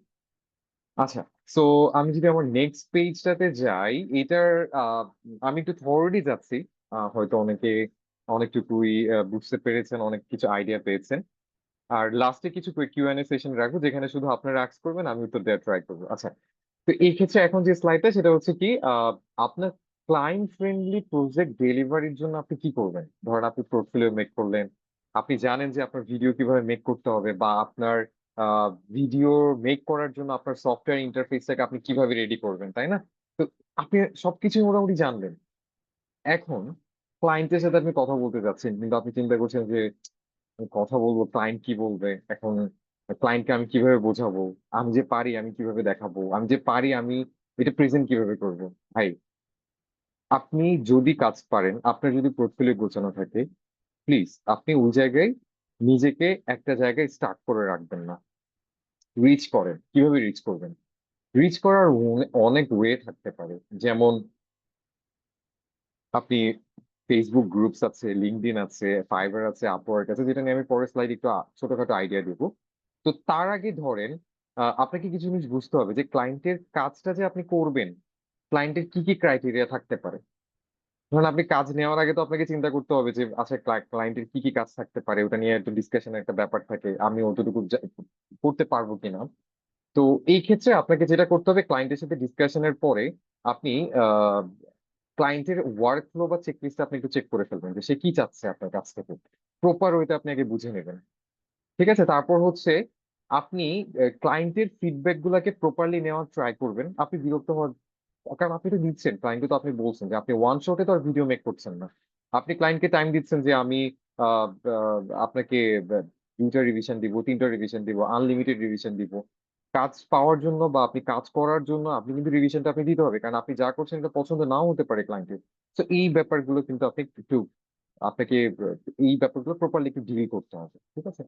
আচ্ছা, সো আমি যদি আমার নেক্সট পেজটাতে যাই, এটার আমি একটু থরলি যাচ্ছি। হয়তো অনেকটুকুই বুঝতে পেরেছেন, অনেক কিছু আইডিয়া পেয়েছেন। আর লাস্টে কিছু কিউএনএ সেশন রাখবো, যেখানে শুধু আপনারা আস্ক করবেন, আমি উত্তর দেওয়ার ট্রাই করবো। আচ্ছা, তো এই ক্ষেত্রে এখন যে স্লাইডটা সেটা হচ্ছে কি, আপনার ক্লায়েন্ট ফ্রেন্ডলি প্রজেক্ট ডেলিভারির জন্য আপনি কি করবেন। ধরেন আপনি পোর্টফোলিও মেক করলেন, আপনি জানেন যে আপনার ভিডিও কিভাবে মেক করতে হবে, বা আপনার ভিডিও মেক করার জন্য আপনার সফটওয়্যার ইন্টারফেসটাকে আপনি কিভাবে রেডি করবেন, তাই না? তো আপনি সবকিছু মোটামুটি জানলেন। এখন ক্লায়েন্টের সাথে আপনি কথা বলতে যাচ্ছেন, কিন্তু আপনি চিন্তা করছেন যে আমি কথা বলবো, ক্লায়েন্ট কি বলবে এখন, ক্লায়েন্টকে আমি কিভাবে বোঝাবো, আমি যে পারি আমি কিভাবে দেখাবো, আমি যে পারি আমি এটা প্রেজেন্ট কিভাবে করব। ভাই, আপনি যদি কাজ পারেন, আপনার যদি পোর্টফোলিও গোছানো থাকে, প্লিজ আপনি ওই জায়গায় নিজেকে একটা জায়গায় স্টার্ট করে রাখবেন না। রিচ করেন। কিভাবে রিচ করবেন? রিচ করার অনেক ওয়ে থাকতে পারে। যেমন আপনি ফেসবুক গ্রুপস আছে, লিঙ্কডইন আছে, ফাইবার আছে, আপওয়ার্ক আছে, যেটা নিয়ে আমি পরের স্লাইড একটু ছোটখাটো আইডিয়া দিব। তো তার আগে ধরেন আপনাকে কিছু জিনিস বুঝতে হবে যে ক্লায়েন্টের কাজটা যে আপনি করবেন, ক্লায়েন্টের কি কি ক্রাইটেরিয়া থাকতে পারে। ধরুন আপনি কাজ নেওয়ার আগে তো আপনাকে চিন্তা করতে হবে যে আচ্ছা ক্লায়েন্টের কি কি কাজ থাকতে পারে, ওটা নিয়ে একটু ডিসকাশনের একটা ব্যাপার থাকে, আমি অতটুকু করতে পারবো কিনা। তো এই ক্ষেত্রে আপনাকে যেটা করতে হবে, ক্লায়েন্টের সাথে ডিসকাশনের পরে আপনি ক্লায়েন্টের ওয়ার্ক ফ্লো বা চেকলিস্ট আপনি একটু চেক করে ফেলবেন যে সে কি চাচ্ছে আপনার কাছ থেকে। প্রপার ওয়েতে আপনি আগে বুঝে নেবেন। ঠিক আছে, তারপর হচ্ছে আপনি ক্লায়েন্টের ফিডব্যাক গুলাকে প্রপারলি নেওয়ার ট্রাই করবেন। আপনি বিরক্ত হওয়ার, কারণ আপনি তো দিচ্ছেন, ক্লায়েন্টকে তো আপনি বলছেন যে আপনি ওয়ান শটে তো আর ভিডিও মেক করছেন না। আপনি ক্লায়েন্টকে টাইম দিচ্ছেন যে আমি আহ, আহ, আপনাকে 2টা রিভিশন দিব, 3টা রিভিশন দিব, আনলিমিটেড রিভিশন দিব। কাজ পাওয়ার জন্য বা আপনি কাজ করার জন্য আপনি কিন্তু রিভিশনটা আপনি দিতে হবে, কারণ আপনি যা করছেন এটা পছন্দ নাও হতে পারে ক্লায়েন্টের। তো এই ব্যাপারগুলো কিন্তু আপনি একটু আপনাকে এই ব্যাপারগুলো প্রপারলি একটু ডিল করতে হবে। ঠিক আছে।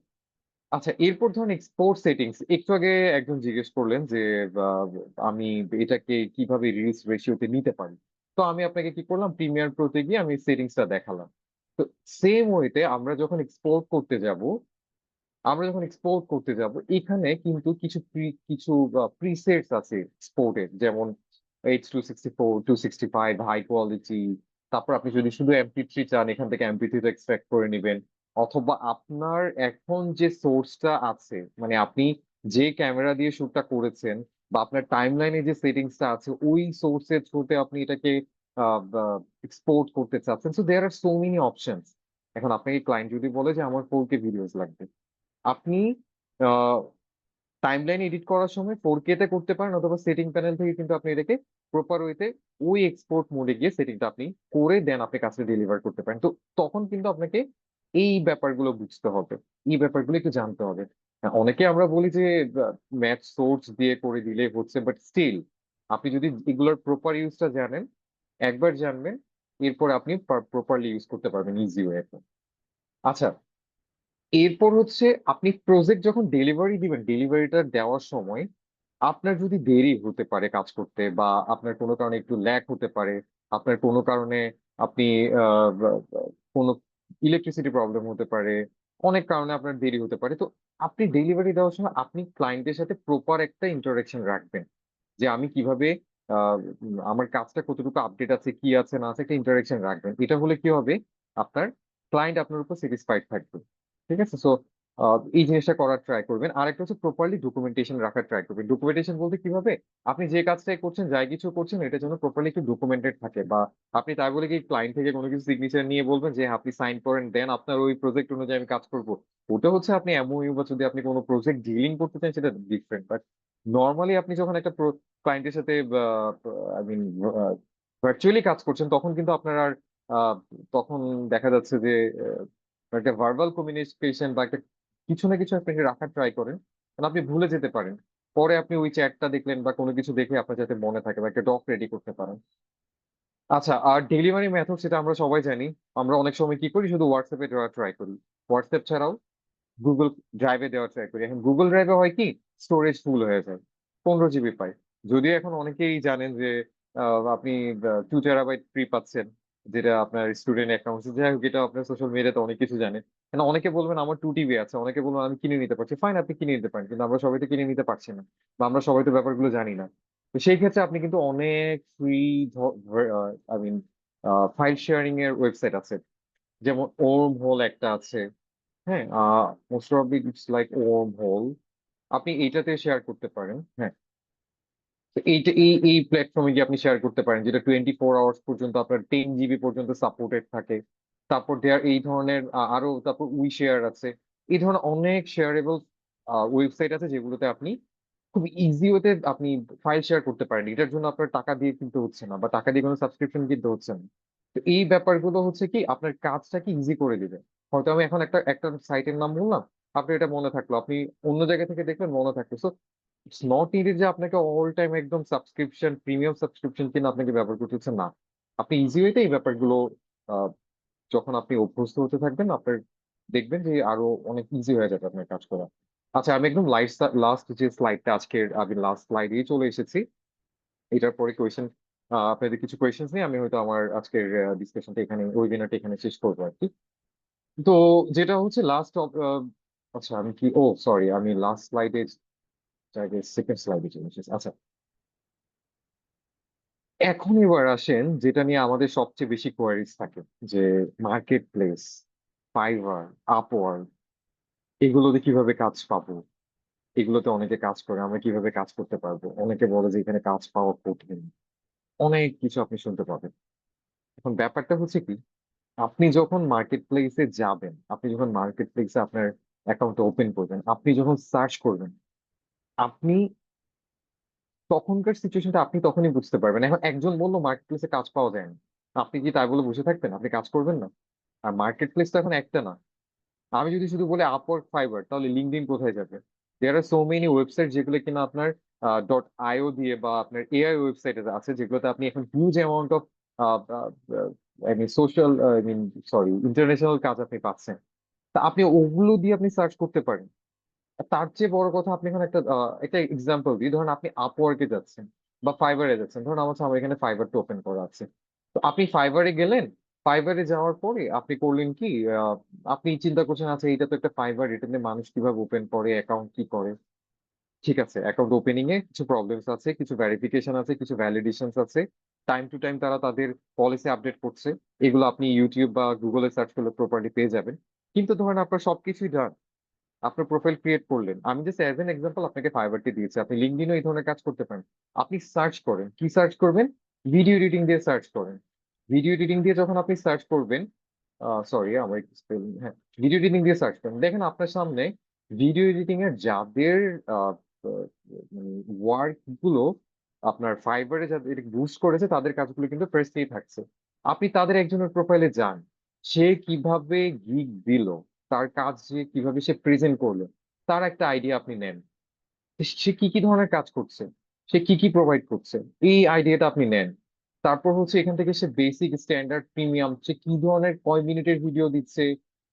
আচ্ছা, এরপর ধরুন এক্সপোর্ট সেটিংস। একটু আগে একজন জিজ্ঞেস করলেন যে আহ, আমি এটাকে কিভাবে রিলিজ রেশিওতে নিতে পারি। তো আমি আপনাকে কি করলাম, প্রিমিয়ার প্রোতে গিয়ে আমি সেটিংসটা দেখালাম। তো সেম ওয়েতে আমরা যখন এক্সপোর্ট করতে যাব, এখানে কিন্তু কিছু প্রিসেটস আছে এক্সপোর্টের, যেমন H264, 265 হাই কোয়ালিটি। তারপর আপনি যদি শুধু MP3 চান, এখান থেকে MP3 তো এক্সট্রাক্ট করে নেবেন। অথবা আপনার এখন যে সোর্সটা আছে, মানে আপনি যে ক্যামেরা দিয়ে শুটটা করেছেন, বা আপনার টাইমলাইনে যে সেটিংসটা আছে, ওই সোর্সের থ্রুতে আপনি এটাকে এক্সপোর্ট করতে চাচ্ছেন। So there are so many options. এখন আপনাকে ক্লায়েন্ট যদি বলে যে আমার 4K ভিডিওস লাগবে, আপনি টাইমলাইন এডিট করার সময় 4K তে করতে পারেন, অথবা সেটিং প্যানেল থেকে কিন্তু আপনি এটাকে প্রপার ওয়েতে ওই এক্সপোর্ট মোডে গিয়ে সেটিংটা আপনি করে দেন, আপনি কাজটা ডেলিভার করতে পারেন। তো তখন কিন্তু আপনাকে এই ব্যাপারগুলো বুঝতে হবে, এই ব্যাপারগুলো একটু জানতে হবে। হ্যাঁ, অনেকে আমরা বলি যে ম্যাচ সোর্স দিয়ে করে দিলে হচ্ছে, বাট স্টিল আপনি যদি এগুলোর প্রপার ইউজটা জানেন, একবার জানবেন, এরপর আপনি প্রপারলি ইউজ করতে পারবেন ইজি ওয়েতে। আচ্ছা, এরপর হচ্ছে আপনি প্রজেক্ট যখন ডেলিভারি দিবেন, ডেলিভারিটা দেওয়ার সময় আপনার যদি দেরি হতে পারে কাজ করতে, বা আপনার কোনো কারণে একটু ল্যাগ হতে পারে, আপনার কোনো কারণে আপনি আহ, বা- বা- কোনো ইলেকট্রিসিটি প্রবলেম হতে পারে, অনেক কারণে আপনার দেরি হতে পারে। তো আপনি ডেলিভারি দেওয়ার সময় আপনি ক্লায়েন্টের সাথে প্রপার একটা ইন্টারাকশন রাখবেন, যে আমি কিভাবে আমার কাজটা কতটুকু আপডেট আছে, কি আছে না আছে, একটা ইন্টারাকশন রাখবেন। এটা হলে কি হবে, আপনার ক্লায়েন্ট আপনার উপর স্যাটিসফাইড থাকবে। ঠিক আছে। সো এই জিনিসটা করার ট্রাই করবেন। আরেকটা হচ্ছে প্রপারলি ডকুমেন্টেশন রাখার ট্রাই করবেন। ডকুমেন্টেশন বলতে কিভাবে, আপনি যে কাজটাই করছেন, যাই কিছু করছেন, এটা যেন প্রপারলি একটু ডকুমেন্টেড থাকে, বা আপনি তাই বলে কি ক্লায়েন্ট থেকে কোনো কিছু সিগনেচার নিয়ে বলবেন যে হ্যাঁ, আপনি সাইন করেন, দেন আপনার ওই প্রজেক্ট অনুযায়ী আমি কাজ করব। ওটা হচ্ছে আপনি এমওইউ, বা যদি আপনি কোনো প্রজেক্ট ডিলিং করতে চান সেটা ডিফারেন্ট। বাট নর্মালি আপনি যখন একটা ক্লায়েন্টের সাথে আই মিন ভার্চুয়ালি কাজ করছেন, তখন কিন্তু আপনার আর আহ, তখন দেখা যাচ্ছে যে একটা ভার্বাল কমিউনিকেশন বা একটা কিছু না কিছু আপনি রাখার ট্রাই করেন, কারণ আপনি ভুলে যেতে পারেন। পরে আপনি ওই চ্যাটটা দেখলেন বা কোনো কিছু দেখে আপনার যাতে মনে থাকে, বা একটা ডক রেডি করতে পারেন। আচ্ছা, আর ডেলিভারি মেথড সেটা আমরা সবাই জানি। আমরা অনেক সময় কি করি, শুধু হোয়াটসঅ্যাপে দেওয়ার ট্রাই করি। হোয়াটসঅ্যাপ ছাড়াও গুগল ড্রাইভে দেওয়ার ট্রাই করি। এখন গুগল ড্রাইভে হয় কি, স্টোরেজ ফুল হয়ে যায়, 15 জিবি পাই। যদিও এখন অনেকেই জানেন যে আপনি 2 টেরাবাইট ফ্রি পাচ্ছেন, যেটা আপনার স্টুডেন্ট অ্যাকাউন্ট, যাই হোক, এটা আপনার সোশ্যাল মিডিয়াতে অনেক কিছু জানে। কেন, অনেকে বলবেন আমার 2 টিবি আছে, অনেকে বলবেন আমি কিনে নিতে পারছি। ফাইন, আপনি কিনে নিতে পারেন, কিন্তু আমরা সবাই তো কিনে নিতে পারছি না, বা আমরা সবাই তো ব্যাপারগুলো জানি না। তো সেই ক্ষেত্রে আপনি কিন্তু অনেক free, I mean file sharing এর ওয়েবসাইট আছে, যেমন ওর্ম হোল একটা আছে। হ্যাঁ, most probably it's like worm hole. আপনি এইটাতে শেয়ার করতে পারেন। হ্যাঁ, তো এইটা এই প্ল্যাটফর্মে গিয়ে আপনি শেয়ার করতে পারেন, যেটা 24 আওয়ার্স পর্যন্ত আপনার 10 জিবি পর্যন্ত সাপোর্টেড থাকে। তারপর দেয়ার এই ধরনের আরো, তারপর উই শেয়ার আছে। এই ধরনের অনেক শেয়ারেবল ওয়েবসাইট আছে, যেগুলোতে আপনি খুব ইজি ওয়েতে আপনি ফাইল শেয়ার করতে পারেন। এটার জন্য আপনার টাকা দিয়ে কিনতে হচ্ছে না, বা টাকা দিয়ে কোনো সাবস্ক্রিপশন কিনতে হচ্ছে না। তো এই ব্যাপারগুলো হচ্ছে কি আপনার কাজটাকে ইজি করে দিবে। হয়তো আমি এখন একটা একটা সাইটের নাম বললাম, আপনি এটা মনে থাকলো, আপনি অন্য জায়গা থেকে দেখলেন মনে থাকলো। সো ইটস নট নিডেড যে আপনাকে অল টাইম একদম সাবস্ক্রিপশন, প্রিমিয়াম সাবস্ক্রিপশন কিনে আপনাকে ব্যবহার করতে হচ্ছে না। আপনি ইজি ওয়েতে এই ব্যাপারগুলো আহ, যখন আপনি অভ্যস্ত হতে থাকবেন, আপনার দেখবেন যে আরো অনেক ইজি হয়ে যাবে আপনার কাজ করা। আচ্ছা, আমি একদম লাস্ট যে স্লাইডটা, আজকের আমি লাস্ট স্লাইডেই চলে এসেছি। এটার পরে কোয়েশ্চেন, আপনাদের কিছু কোয়েশ্চেন নিয়ে আমি হয়তো আমার আজকের ডিসকাশনটা এখানে, ওয়েবিনারটা এখানে শেষ করবো আর কি। তো যেটা হচ্ছে লাস্ট, আচ্ছা আমি কি, ও সরি, আমি লাস্ট স্লাইডে, সেকেন্ড স্লাইডে চলে এসেছি। আচ্ছা, এখন এবার আসেন যেটা নিয়ে আমাদের সবচেয়ে বেশি কোয়ারিজ থাকে, যে মার্কেট প্লেস, ফাইবার, আপওয়ার্ক, এগুলোতে কিভাবে কাজ পাবো। এগুলোতে অনেকে কাজ করে, আমরা কিভাবে কাজ করতে পারবো। অনেকে বলে যে এখানে কাজ পাওয়া কঠিন, অনেক কিছু আপনি শুনতে পাবেন। এখন ব্যাপারটা হচ্ছে কি, আপনি যখন মার্কেট প্লেসে যাবেন, আপনি যখন মার্কেট প্লেসে আপনার অ্যাকাউন্ট ওপেন করবেন, আপনি যখন সার্চ করবেন, আপনি তখনকার সিচুয়েশনটা আপনি তখনই বুঝতে পারবেন। এখন একজন বললো মার্কেট প্লেসে কাজ পাওয়া যায় না, আপনি কি তাই বলে বসে থাকবেন? আপনি কাজ করবেন না? আর মার্কেট প্লেস তো এখন একটা না। আমি যদি শুধু বলি আপওয়ার্ক, ফাইবার, তাহলে লিঙ্কডইন কোথায় যাবে? দেয়ার আর সো মেনি ওয়েবসাইট, যেগুলো কিনা আপনার .io দিয়ে, বা আপনার এআই ওয়েবসাইট আছে, যেগুলোতে আপনি এখন huge amount of I mean social, I mean sorry, international কাজ আপনি পাচ্ছেন। তা আপনি ওগুলো দিয়ে আপনি সার্চ করতে পারেন। আর তার চেয়ে বড় কথা, আপনি এখন একটা এক্সাম্পল দিই, ধরুন আপনি আপওয়ার্কে যাচ্ছেন বা ফাইবারে যাচ্ছেন। ধরুন আমার এখানে ফাইবারটা ওপেন করা আছে। তো আপনি ফাইবারে গেলেন, ফাইবারে যাওয়ার পরে আপনি করলেন কি, আহ, আপনি চিন্তা করছেন, আচ্ছা এটা তো একটা ফাইবার, এটা নিয়ে মানুষ কিভাবে ওপেন করে, অ্যাকাউন্ট কি করে। ঠিক আছে, অ্যাকাউন্ট ওপেনিং এ কিছু প্রবলেমস আছে, কিছু ভেরিফিকেশন আছে, কিছু ভ্যালিডেশন আছে। টাইম টু টাইম তারা তাদের পলিসি আপডেট করছে। এগুলো আপনি ইউটিউব বা গুগলে সার্চ করলে প্রপারলি পেয়ে যাবেন। কিন্তু ধরেন আপনার সবকিছুই ডান, আপনার প্রোফাইল ক্রিয়েট করলেন। আমি জাস্ট অ্যাজ এন এক্সাম্পল আপনাকে ফাইবারটি দিয়েছি, আপনি লিঙ্কডইনও এই ধরনের কাজ করতে পারেন। আপনি সার্চ করেন, কি সার্চ করবেন? ভিডিও এডিটিং দিয়ে সার্চ করেন। ভিডিও এডিটিং দিয়ে যখন আপনি সার্চ করবেন, সরি আমার একটু স্পেলিং, হ্যাঁ, ভিডিও এডিটিং দিয়ে সার্চ করেন, দেখেন আপনার সামনে ভিডিও এডিটিং এর যাদের ওয়ার্ক গুলো আপনার ফাইবারে যাদের বুস্ট করেছে, তাদের কাজগুলো কিন্তু ফার্স্টেই থাকছে। আপনি তাদের একজনের প্রোফাইলে যান, সে কিভাবে গিগ দিল, তার কাজ যে কিভাবে সে প্রেজেন্ট করলো, তার একটা আইডিয়া আপনি নেন। সে কি কি ধরনের কাজ করছে, সে কি কি প্রোভাইড করছে, এই আইডিয়াটা আপনি নেন। তারপর হচ্ছে এখান থেকে সে বেসিক, স্ট্যান্ডার্ড, প্রিমিয়াম, সে কি ধরনের কয় মিনিটের ভিডিও দিচ্ছে,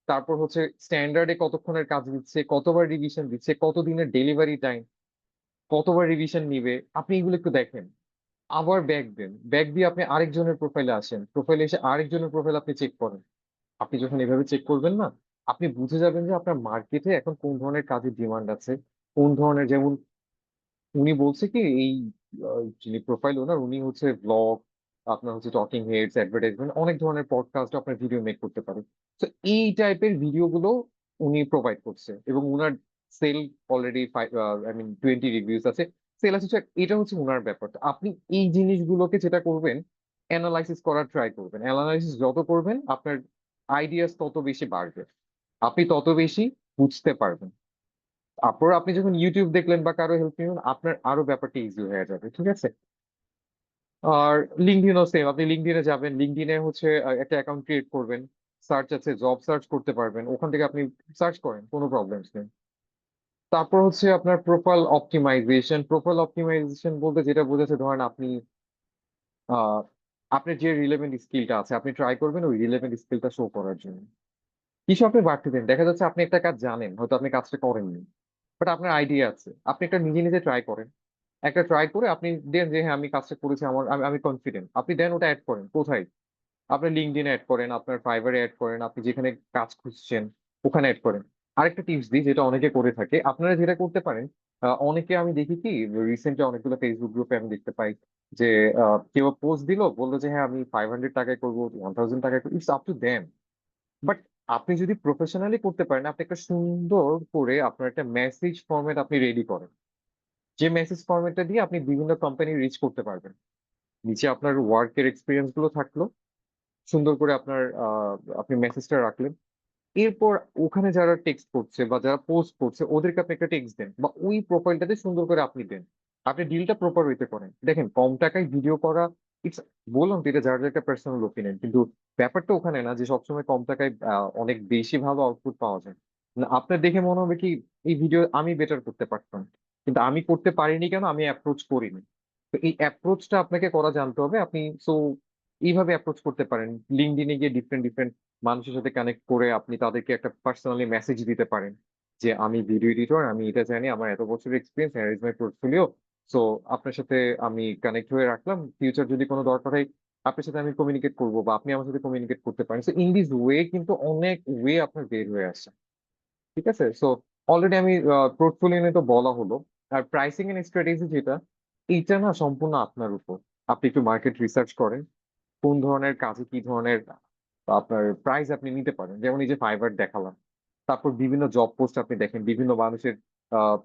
তারপর হচ্ছে স্ট্যান্ডার্ডে কতক্ষণের কাজ দিচ্ছে, কতবার রিভিশন দিচ্ছে, কত দিনের ডেলিভারি টাইম, কতবার রিভিশন নিবে, আপনি এগুলো একটু দেখেন। আবার ব্যাক দেন, ব্যাক দিয়ে আপনি আরেকজনের প্রোফাইলে আসেন, প্রোফাইলে এসে আরেকজনের প্রোফাইল আপনি চেক করেন। আপনি যখন এভাবে চেক করবেন না, আপনি বুঝে যাবেন যে আপনার মার্কেটে এখন কোন ধরনের কাজের ডিমান্ড আছে। কোন ধরনের, যেমন উনি বলছে কি, এই যিনি প্রোফাইল ওনার, উনি হচ্ছে ব্লগ, আপনার হচ্ছে টকিং হেডস, অ্যাডভার্টাইজমেন্ট, অনেক ধরনের পডকাস্ট আপনার ভিডিও মেক করতে পারে। তো এই টাইপের ভিডিও গুলো উনি প্রোভাইড করছে এবং উনার সেল অলরেডি 20 রিভিউজ আছে, সেল আছে, so এটা হচ্ছে উনার ব্যাপার। তো আপনি এই জিনিসগুলোকে যেটা করবেন, অ্যানালাইসিস করার ট্রাই করবেন। অ্যানালাইসিস যত করবেন আপনার আইডিয়াস তত বেশি বাড়বে, আপনি তত বেশি বুঝতে পারবেন। তারপর আপনি যখন ইউটিউব দেখলেন বা কারো হেল্প নিলেন, আপনার আরো ব্যাপারটা ইজি হয়ে যাবে, ঠিক আছে? আর লিঙ্কডইনও সেম, আপনি লিঙ্কডইনে যাবেন, লিঙ্কডইনে হচ্ছে একটা অ্যাকাউন্ট ক্রিয়েট করবেন, সার্চ আছে, জব সার্চ করতে পারবেন, ওখান থেকে আপনি সার্চ করেন, কোনো প্রবলেমস নেই। তারপর হচ্ছে আপনার প্রোফাইল অপটিমাইজেশন। প্রোফাইল অপটিমাইজেশন বলতে যেটা বোঝাচ্ছে, ধরেন আপনি আহ আপনার যে রিলেভেন্ট স্কিলটা আছে আপনি ট্রাই করবেন ওই রিলেভেন্ট স্কিলটা শো করার জন্য। কিছু আপনি বাড়তে দেন, দেখা যাচ্ছে আপনি একটা কাজ জানেন, হয়তো আপনি কাজটা করেননি, বাট আপনার আইডিয়া আছে, আপনি একটা নিজে নিজে ট্রাই করেন। একটা ট্রাই করে আপনি দেন যে হ্যাঁ আমি কাজটা করেছি, আমি কনফিডেন্ট, আপনি দেন ওটা অ্যাড করেন। কোথায়? আপনি লিঙ্কডইন অ্যাড করেন, আপনার ফাইবারে অ্যাড করেন, আপনি যেখানে কাজ খুঁজছেন ওখানে অ্যাড করেন। আরেকটা টিপস দিই যেটা অনেকে করে থাকে, আপনারা যেটা করতে পারেন, অনেকে আমি দেখি কি রিসেন্টলি অনেকগুলো ফেসবুক গ্রুপে আমি দেখতে পাই যে কেউ পোস্ট দিল, বললো যে হ্যাঁ আমি 500 টাকায় করবো, 1000 টাকায় করবো, it's up to them. But আপনি যদি প্রফেশনালি করতে পারেন, আপনি একটা সুন্দর করে আপনার একটা মেসেজ ফরম্যাট আপনি রেডি করেন, যে মেসেজ ফরম্যাটটা দিয়ে আপনি বিভিন্ন কোম্পানি রিচ করতে পারবেন। নিচে আপনার ওয়ার্কের এক্সপিরিয়েন্স গুলো থাকলো, সুন্দর করে আপনার আপনি মেসেজটা রাখলেন। এরপর ওখানে যারা টেক্সট করছে বা যারা পোস্ট করছে ওদেরকে আপনি একটা টেক্সট দেন, বা ওই প্রোফাইলটাতে সুন্দর করে আপনি দেন। আপনি ডিলটা প্রপার ওয়েতে করেন। দেখেন, কম টাকায় ভিডিও করা, ইটস, বললাম তো এটা যার যার একটা পার্সোনাল ওপিনিয়ন, কিন্তু ব্যাপারটা ওখানে না যে সবসময় কম টাকায় অনেক বেশি ভালো আউটপুট পাওয়া যায় না। আপনার দেখে মনে হবে কি এই ভিডিও আমি বেটার করতে পারতাম, কিন্তু আমি করতে পারিনি কেন, আমি অ্যাপ্রোচ করিনি। তো এই অ্যাপ্রোচটা আপনাকে করা জানতে হবে। আপনি সো এইভাবে অ্যাপ্রোচ করতে পারেন, লিঙ্কডইনে গিয়ে ডিফারেন্ট ডিফারেন্ট মানুষের সাথে কানেক্ট করে আপনি তাদেরকে একটা পার্সোনালি মেসেজ দিতে পারেন যে আমি ভিডিও এডিটর, আমি এটা জানি, আমার এত বছরের experience, here is my portfolio. So আপনার সাথে আমি কানেক্ট হয়ে রাখলাম, ফিউচার যদি কোনো দরকার হয় আপনার সাথে আমি কমিউনিকেট করবো বা আপনি আমার সাথে কমিউনিকেট করতে পারেন। সো ইন দিস ওয়ে কিন্তু অনেক ওয়ে আপনার বের হয়ে আসে, ঠিক আছে? সো অলরেডি আমি পোর্টফোলিও নিয়ে তো বলা হলো। আর প্রাইসিং এন্ড স্ট্র্যাটেজি যেটা, এইটা না সম্পূর্ণ আপনার উপর। আপনি একটু মার্কেট রিসার্চ করেন, কোন ধরনের কাজে কি ধরনের আপনার প্রাইস আপনি নিতে পারেন। যেমন এই যে ফাইবার দেখালাম, তারপর বিভিন্ন জব পোস্ট আপনি দেখেন, বিভিন্ন মানুষের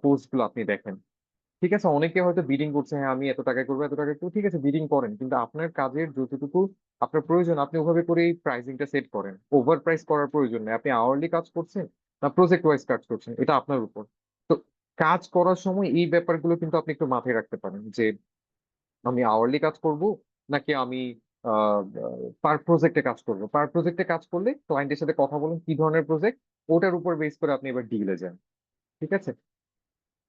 পোস্ট গুলো আপনি দেখেন, ঠিক আছে? অনেকে হয়তো বিডিং করছে, হ্যাঁ আমি এত টাকায় করবো, এত টাকায় করবো, ঠিক আছে বিডিং করেন, কিন্তু আপনার কাজের যতটুকু আপনার প্রয়োজন আপনি ওভাবে করেই প্রাইসিংটা সেট করেন। ওভার প্রাইস করার প্রয়োজন নেই। আপনি আওয়ারলি কাজ করছেন না প্রজেক্ট ওয়াইজ কাজ করছেন, এটা আপনার উপর। তো কাজ করার সময় এই ব্যাপারগুলো কিন্তু আপনি একটু মাথায় রাখতে পারেন যে আমি আওয়ারলি কাজ করব নাকি আমি পার প্রজেক্টে কাজ করব। পার প্রজেক্টে কাজ করলে ক্লায়েন্টের সাথে কথা বলুন কি ধরনের প্রজেক্ট, ওটার উপর বেস করে আপনি এবার ডিলে যান, ঠিক আছে?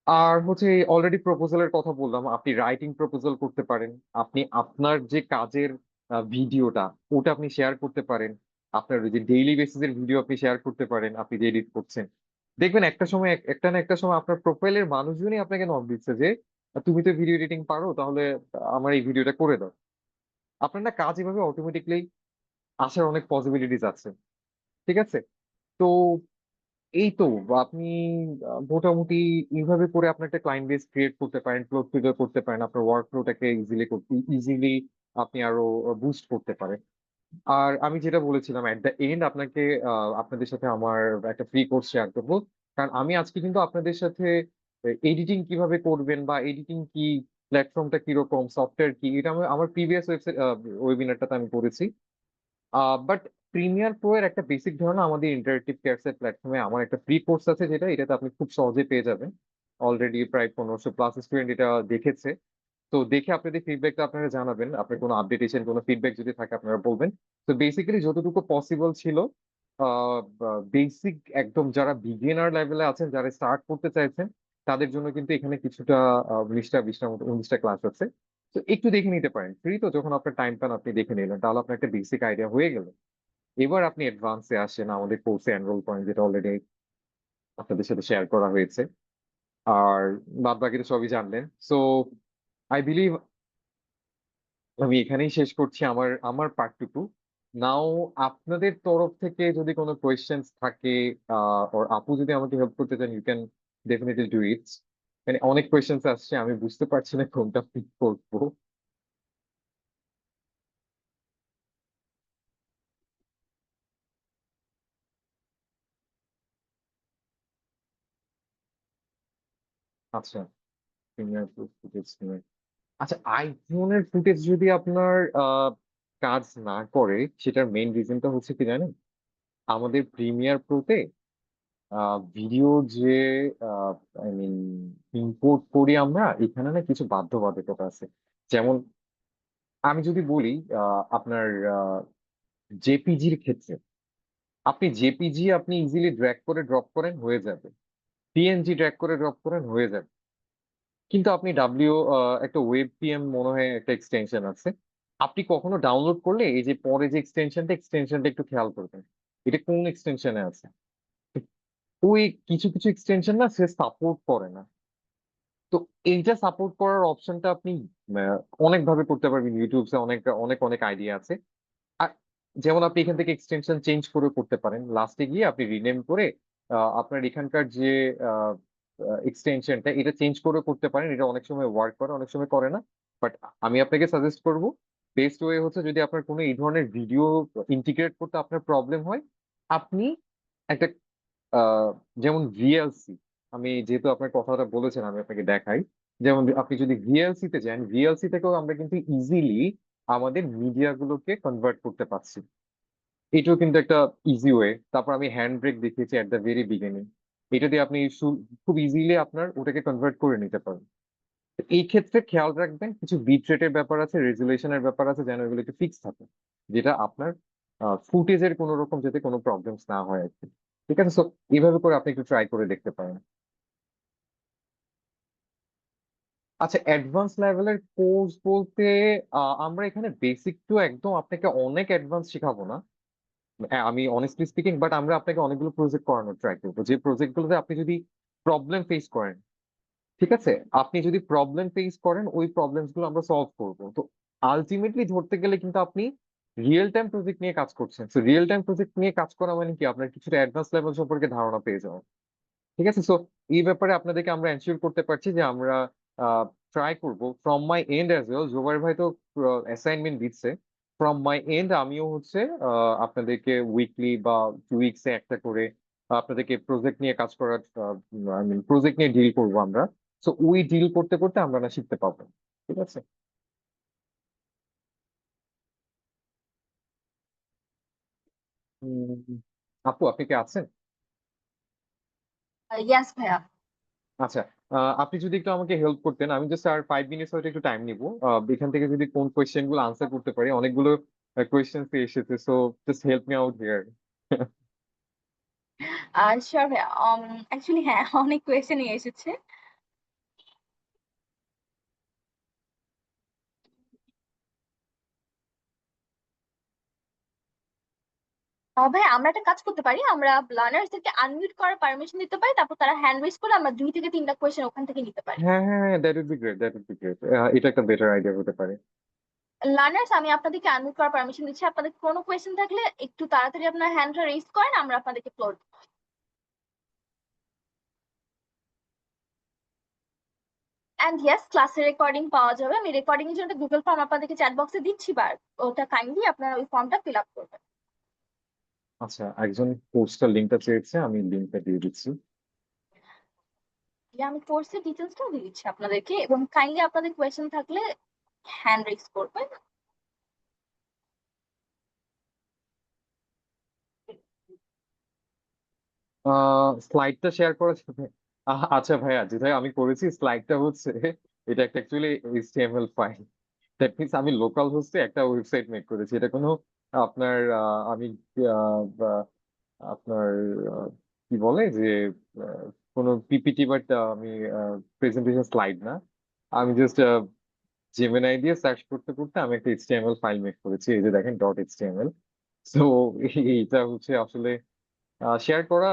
আর হচ্ছে অলরেডি প্রপোজালের কথা বললাম, আপনি রাইটিং প্রপোজাল করতে পারেন, আপনি আপনার যে কাজের ভিডিওটা ওটা আপনি শেয়ার করতে পারেন, আপনার ওই যে ডেইলি বেসিসের ভিডিও আপনি শেয়ার করতে পারেন, আপনি যে এডিট করছেন। দেখবেন একটা সময় একটা না একটা সময় আপনার প্রোফাইলের মানুষজনই আপনাকে নক দিচ্ছে যে তুমি তো ভিডিও এডিটিং পারো, তাহলে আমার এই ভিডিওটা করে দাও। আপনার না কাজ এভাবে অটোমেটিকলি আসার অনেক পসিবিলিটিস আছে, ঠিক আছে? তো এই তো আপনি মোটামুটি এইভাবে করে আপনার একটা ক্লায়েন্ট বেস ক্রিয়েট করতে পারেন, ক্লোজ ফিগার করতে পারেন, আপনার ওয়ার্ক ফ্লোটাকে ইজিলি আপনি আরো বুস্ট করতে পারেন। আর আমি যেটা বলেছিলাম এট দ্য এন্ড আপনাকে আপনাদের সাথে আমার একটা ফ্রি কোর্স শেয়ার করবো। কারণ আমি আজকে কিন্তু আপনাদের সাথে এডিটিং কিভাবে করবেন বা এডিটিং কি, প্ল্যাটফর্মটা কিরকম, সফটওয়্যার কি, এটা আমি আমার প্রিভিয়াস ওয়েবসাইট ওয়েবিনারটাতে আমি করেছি। বাট প্রিমিয়ার প্রো এর একটা বেসিক ধারণা আমাদের ইন্টারেক্টিভ কেয়ারসের প্ল্যাটফর্মে আমার একটা ফ্রি কোর্স আছে, যেটা এটাতে আপনি খুব সহজে পেয়ে যাবেন। অলরেডি প্রায় 1500+ স্টুডেন্ট এটা দেখেছে। তো দেখে আপনাদের ফিডব্যাকটা আপনারা জানাবেন, আপনার কোনো আপডেটেশন কোনো ফিডব্যাক যদি থাকে আপনারা বলবেন। তো বেসিক্যালি যতটুকু পসিবল ছিল, বেসিক একদম যারা বিগিনার লেভেলে আছেন, যারা স্টার্ট করতে চাইছেন, তাদের জন্য কিন্তু এখানে কিছুটা 20টা মতো 19টা ক্লাস আছে। তো একটু দেখে নিতে পারেন, ফ্রি তো, যখন আপনার টাইম পান আপনি দেখে নিলেন, তাহলে আপনার একটা বেসিক আইডিয়া হয়ে গেল। এবার আপনি অ্যাডভান্সে আসেন, আমাদের কোর্সে এনরোল করেন, যেটা অলরেডি আপনাদের সাথে শেয়ার করা হয়েছে। আর বাদ বাকি তো সবই জানলেন। সো আই বিলিভ আমি এখানেই শেষ করছি আমার আমার পার্টটুকু। নাও আপনাদের তরফ থেকে যদি কোনো কোয়েশ্চেন্স থাকে, ওর আপু যদি আমাকে হেল্প করতে চান, you can definitely do it. মানে অনেক কোয়েশ্চেন্স আসছে, আমি বুঝতে পারছি না কোনটা পিক করবো। আচ্ছা, প্রিমিয়ার ফুটেজ নিয়ে। আচ্ছা, আইফোনের ফুটেজ যদি আপনার কাজ না করে, সেটার মেইন রিজনটা হচ্ছে কি জানেন? আমাদের প্রিমিয়ার প্রোতে ভিডিও যে আই মিন ইম্পোর্ট করি আমরা, এখানে না কিছু বাধ্যবাধকতা আছে। যেমন আমি যদি বলি আপনার জেপিজির ক্ষেত্রে, আপনি জেপিজি আপনি ইজিলি ড্র্যাগ করে ড্রপ করেন, হয়ে যাবে। পিএনজি ড্র্যাগ করে ড্রপ করেন, হয়ে যাবে। কিন্তু আপনি একটা ওয়েব পিএম মনে হয় একটা এক্সটেনশন আছে, আপনি কখনো ডাউনলোড করলে এই যে পরে যে এক্সটেনশনটা একটু খেয়াল করবেন, এটা কোন এক্সটেনশনে আছে। ওই কিছু কিছু এক্সটেনশন না সে সাপোর্ট করে না। তো এইটা সাপোর্ট করার অপশনটা আপনি আহ, অনেক ভাবে করতে পারবেন। ইউটিউবে অনেক অনেক অনেক আইডিয়া আছে। আর যেমন আপনি এখান থেকে এক্সটেনশন চেঞ্জ করে করতে পারেন, লাস্টে গিয়ে আপনি রিনেম করে আপনার এখানকার যে এক্সটেনশনটা এটা চেঞ্জ করে করতে পারেন। এটা অনেক সময় ওয়ার্ক করে, অনেক সময় করে না। বাট আমি আপনাকে সাজেস্ট করব, বেস্ট ওয়ে হচ্ছে যদি আপনার কোনো এই ধরনের ভিডিও ইন্টিগ্রেট করতে আপনার প্রবলেম হয়, আপনি একটা আহ, যেমন ভিএলসি, আমি যেহেতু আপনার কথাটা বলেছেন আমি আপনাকে দেখাই। যেমন আপনি যদি ভিএলসি তে যান, ভিএলসি থেকেও আমরা কিন্তু ইজিলি আমাদের মিডিয়া গুলোকে কনভার্ট করতে পারছি। এটাও কিন্তু একটা ইজি ওয়ে। তারপর আমি হ্যান্ড ব্রেক দেখিয়েছি এট দ্য ভেরি বিগিনিং। এটা দিয়ে আপনি খুব ইজিলি আপনার ওটাকে কনভার্ট করে নিতে পারেন। তো এই ক্ষেত্রে খেয়াল রাখবেন, কিছু বিট রেটের ব্যাপার আছে, রেজুলেশনের ব্যাপার আছে, যেন এগুলো একটু ফিক্স থাকে, যেটা আপনার ফুটেজের কোনো রকম যাতে কোনো প্রবলেমস না হয় আর কি। ঠিক আছে, সো এইভাবে করে আপনি একটু ট্রাই করে দেখতে পারেন। আচ্ছা, অ্যাডভান্স লেভেলের কোর্স বলতে আমরা এখানে বেসিক টু একদম আপনাকে অনেক অ্যাডভান্স শেখাবো না। আমি অনেস্টলি স্পিকিং, বাট আমরা আপনাকে অনেকগুলো প্রজেক্ট করানোর ট্রাই করবো, যে প্রজেক্ট গুলোতে আপনি যদি প্রবলেম ফেস করেন, ঠিক আছে, আপনি যদি প্রবলেম ফেস করেন ওই প্রবলেমস গুলো আমরা সলভ করবো। তো আলটিমেটলি ধরতে গেলে কিন্তু আপনি রিয়েল টাইম প্রজেক্ট নিয়ে কাজ করছেন। তো রিয়েল টাইম প্রজেক্ট নিয়ে কাজ করা মানে কি, আপনার কিছুটা অ্যাডভান্স লেভেল সম্পর্কে ধারণা পেয়ে যাওয়া। ঠিক আছে, সো এই ব্যাপারে আপনাদেরকে আমরা এনশিওর করতে পারছি যে আমরা ট্রাই করব from my and as well. Zubair ভাই তো অ্যাসাইনমেন্ট দিচ্ছে, ফ্রম মাই এন্ড আমিও হচ্ছে আপনাদেরকে উইকলি বা 2 উইকসে একটা করে আপনাদেরকে প্রজেক্ট নিয়ে কাজ করার আই মিন প্রজেক্ট নিয়ে ডিল করবো আমরা। সো ওই ডিল করতে করতে আমরা না শিখতে পাবো। ঠিক আছে। উম, আপু, আপনি কি আছেন? ইয়াস ভাইয়া। আচ্ছা, আপনি যদি একটু আমাকে হেল্প করতেন, আমি জাস্ট আর 5 মিনিটস হয়তো একটু টাইম নিবো। এখান থেকে যদি কোন কোয়েশ্চেন গুলো আনসার করতে পারি, অনেকগুলো কোয়েশ্চেন এসেছে, so just help me out here. Sure ভাইয়া। অ্যাকচুয়ালি হ্যাঁ, অনেক কোয়েশ্চেনই এসেছে। ভাই আমরা একটা কাজ করতে পারি, আমরা লার্নার্সদেরকে আনমিউট করার পারমিশন দিতে পারি, তারপর তারা হ্যান্ড রেজ করে আমরা 2 থেকে 3টা কোয়েশ্চেন ওখান থেকে নিতে পারি। হ্যাঁ হ্যাঁ হ্যাঁ, that would be great, that would be great. এটা একটা বেটার আইডিয়া হতে পারে। লার্নার্স, আমি আপনাদেরকে আনমিউট করার পারমিশন দিচ্ছি। আপনাদের কোনো কোয়েশ্চেন থাকলে একটু তাড়াতাড়ি আপনার হ্যান্ডটা রেজ করেন, আমরা আপনাদেরকে ফ্লোর। এন্ড ইয়েস, ক্লাসের রেকর্ডিং পাওয়া যাবে। আমি রেকর্ডিং এর জন্য গুগল ফর্ম আপনাদেরকে চ্যাট বক্সে দিচ্ছি, ওটা কাইন্ডলি আপনারা ওই ফর্মটা ফিল আপ করবেন। আচ্ছা, একজন পোস্টার লিঙ্কটা চেয়েছে, আমি লিঙ্কটা দিয়ে দিচ্ছি। আমি কোর্সের ডিটেলসটাও দিয়ে দিচ্ছি আপনাদেরকে, এবং কাইন্ডলি আপনাদের কোয়েশ্চেন থাকলে হ্যান্ড রেজ করবেন। স্লাইডটা শেয়ার করা যাবে? আচ্ছা ভাইয়া, যেটা আমি করেছি স্লাইডটা হচ্ছে, এটা একটা actually HTML file. That means আমি লোকাল হোস্টে একটা ওয়েবসাইট মেক করেছি। এটা কোনো আপনার আমি আপনার কি বলে যে আহ, কোনো পিপিটি বাট আমি প্রেজেন্টেশন স্লাইড না। আমি জাস্ট জেমিনাই দিয়ে সার্চ করতে করতে আমি একটা এইচটিএমএল ফাইল মেক করেছি, এই যে দেখেন .html। তো এইটা হচ্ছে আসলে শেয়ার করা,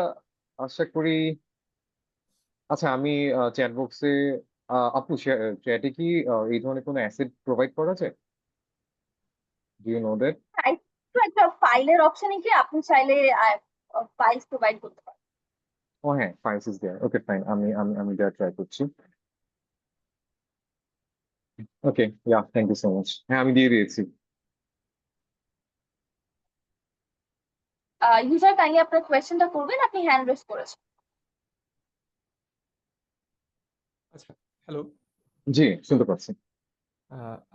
আশা করি। আচ্ছা, আমি চ্যাট বক্সে, আপু চ্যাটে কি এই ধরনের কোনো অ্যাসেট প্রোভাইড করা যায়? Do you know that? তো একটা ফাইলের অপশনে গিয়ে আপনি চাইলে ফাইলস প্রোভাইড করতে পারেন। ও হ্যাঁ, files is there. Okay fine, আমি আমি আমি এটা ট্রাই করছি। Okay, yeah, thank you so much. হ্যাঁ, আমি দিয়ে দিয়েছি। ইউজার কাইন্ডলি আপনার কোয়েশ্চেনটা করবেন, আপনি হ্যান্ড রেজ করেছেন। আচ্ছা, হ্যালো। জি, শুনতে পাচ্ছি।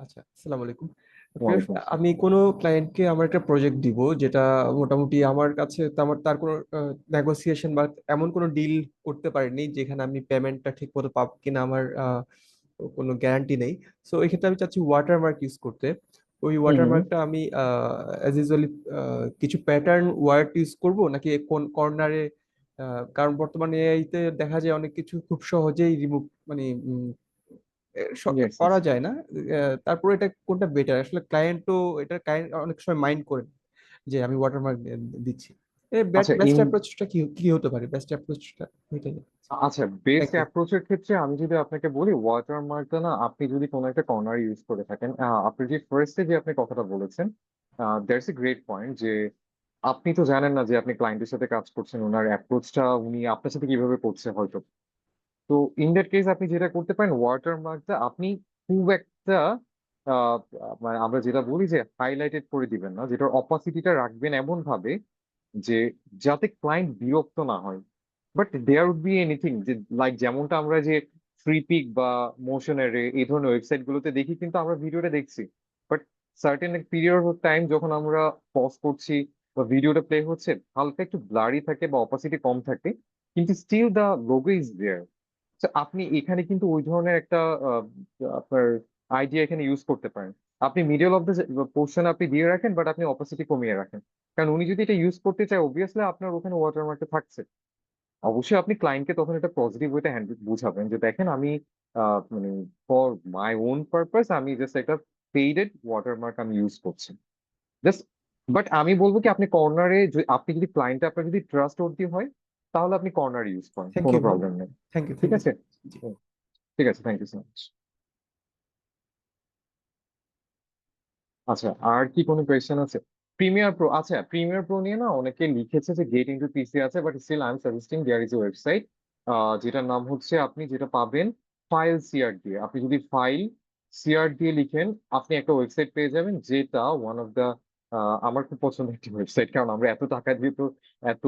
আচ্ছা, আসসালামু আলাইকুম। প্রিয় ওয়ালাইকুম আসসালাম। আমি কোনো ক্লায়েন্টকে আমার একটা প্রজেক্ট দিব যেটা মোটামুটি আমার কাছে তার কোনো নেগোসিয়েশন বা এমন কোনো ডিল করতে পারিনি যেখানে আমি পেমেন্টটা ঠিক মতো পাবো কিনা আমার কোনো গ্যারান্টি নেই। সো এই ক্ষেত্রে আমি চাচ্ছি ওয়াটারমার্ক ইউজ করতে। ওই হুম হুম। ওয়াটারমার্কটা আমি অ্যাজ ইউজুয়ালি কিছু প্যাটার্ন ওয়ার্ড ইউজ করব নাকি কোন কর্নারে, কারণ বর্তমানে এআইতে দেখা যায় অনেক কিছু খুব সহজেই রিমুভ মানে ইয়েস ইয়েস। করা যায় না। তারপরে এটা কোনটা বেটার আসলে ক্লায়েন্টও এটা ক্লায়েন্ট অনেক সময় মাইন্ড করে যে আমি ওয়াটারমার্ক দিচ্ছি। আচ্ছা বেস্ট অ্যাপ্রোচটা কি কি হতে পারে? বেস্ট অ্যাপ্রোচটা এটাই। আচ্ছা, বেস্ট থ্যাংক ইউ। অ্যাপ্রোচের ক্ষেত্রে আমি যদি আপনাকে বলি ওয়াটারমার্কটা না, আপনি যদি কোনো একটা কর্নার ইউজ করে থাকেন, আপনি যে ফার্স্টে যে আপনি কথাটা বলেছেন, দ্যাটস এ গ্রেট পয়েন্ট যে আপনি তো জানেন না যে আপনি ক্লায়েন্টের সাথে কাজ করছেন, ওনার অ্যাপ্রোচটা উনি আপনার সাথে কিভাবে করছে হয়তো। তো ইন দ্যাট কেস আপনি যেটা করতে পারেন, ওয়াটারমার্কটা আপনি খুব একটা আহ, মানে আমরা যেটা বলি যে হাইলাইটেড করে দিবেন না, যেটার অপাসিটিটা রাখবেন এমন ভাবে যে যাতে ক্লায়েন্ট বিরক্ত না হয়। But there would be anything যে লাইক যেমনটা আমরা যে ফ্রিপিক বা মোশনের এই ধরনের ওয়েবসাইট গুলোতে দেখি, কিন্তু আমরা ভিডিওটা দেখছি, but certain period of time যখন আমরা পজ করছি বা ভিডিওটা প্লে হচ্ছে, হালকা একটু ব্লারি থাকে বা অপাসিটি কম থাকে, কিন্তু still the logo is there. আপনি এখানে কিন্তু ওই ধরনের একটা আহ, আপনার আইডিয়া এখানে ইউজ করতে পারেন। আপনি মিডল অফ দ্য পোর্শন আপনি দিয়ে রাখেন, বাট আপনি অপাসিটি কমিয়ে রাখেন। কারণ উনি যদি এটা ইউজ করতে চায়, অবভিয়াসলি আপনার ওখানে ওয়াটারমার্কটা থাকছে। অবশ্যই আপনি ক্লায়েন্টকে তখন একটা পজিটিভ ওয়েতে বুঝাবেন যে দেখেন আমি মানে ফর মাই ওন পারপাস আমি জাস্ট একটা পেইডেড ওয়াটারমার্ক আমি ইউজ করছি জাস্ট। বাট আমি বলবো কি, আপনি কর্নারে আপনি যদি ক্লায়েন্ট আপনার যদি ট্রাস্ট ওর্দি হয়, তাহলে আপনি কর্নার ইউজ করেন, থ্যাংক কোনো ইউ ভাইয়া। প্রবলেম নেই। থ্যাংক ইউ, ঠিক থ্যাংক ইউ। আছে। হুম, ঠিক আছে, থ্যাংক ইউ সো মাচ। আচ্ছা, আর কি কোনো কোয়েশ্চেন আছে? প্রিমিয়ার প্রো, আচ্ছা প্রিমিয়ার প্রো নিয়ে না অনেকে লিখেছে যে গেট ইনটু পিসি আছে, but still I am suggesting there is a website যেটার নাম হচ্ছে, আপনি যেটা পাবেন ফাইল সিআর দিয়ে, আপনি যদি ফাইল সিআর দিয়ে লিখেন, আপনি একটা ওয়েবসাইট পেয়ে যাবেন, যেটা ওয়ান অফ দ্য আমার খুব পছন্দের একটি ওয়েবসাইট। কারণ আমরা এত টাকা দিয়ে তো এত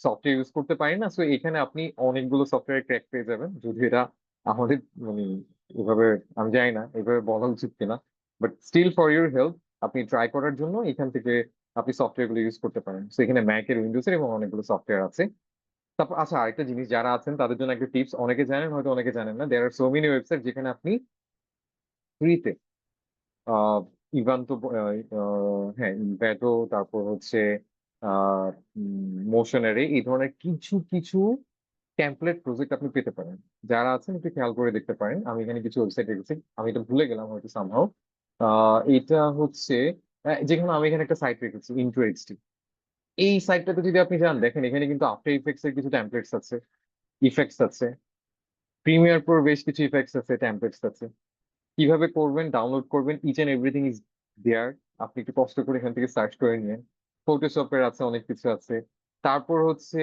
সফটওয়্যার ইউজ করতে পারি না, সো এখানে আপনি অনেকগুলো সফটওয়্যার ক্র্যাক পেয়ে যাবেন। যদি এটা আমাদের মানে এভাবে, আমি জানি না এভাবে বলা উচিত কিনা, but still for your help, আপনি ট্রাই করার জন্য এখান থেকে আপনি সফটওয়্যার গুলো ইউজ করতে পারেন। তো এখানে ম্যাকের, উইন্ডোজের এবং অনেকগুলো সফটওয়্যার আছে। তারপর আচ্ছা, আরেকটা জিনিস, যারা আছেন তাদের জন্য একটা টিপস, অনেকে জানেন হয়তো অনেকে জানেন না, দেয়ার আর সো মেনি ওয়েবসাইট যেখানে আপনি ফ্রিতে আহ ইভান্তো, হ্যাঁ ইনভ্যাটো, তারপর হচ্ছে আহ মোশনারি, এই ধরনের কিছু কিছু টেমপ্লেট প্রজেক্ট আপনি পেতে পারেন। যারা আছেন একটু খেয়াল করে দেখতে পারেন, আমি এখানে কিছু ওয়েবসাইট রেখেছি, আমি এটা ভুলে গেলাম হয়তো সামহাও। এটা হচ্ছে যেখানে আমি এখানে একটা সাইট রেখেছি, ইন্ট্রো এইচডি। এই সাইটটাতে যদি আপনি যান, দেখেন এখানে কিন্তু আফটার ইফেক্টস এর কিছু টেমপ্লেটস আছে, ইফেক্টস আছে, প্রিমিয়ার প্রোর বেশ কিছু ইফেক্টস আছে, টেমপ্লেটস আছে। কিভাবে করবেন, ডাউনলোড করবেন, each and everything is there. আপনি একটু কষ্ট করে এখান থেকে সার্চ করে নিন। ফটোশপের আছে, অনেক কিছু আছে। তারপর হচ্ছে,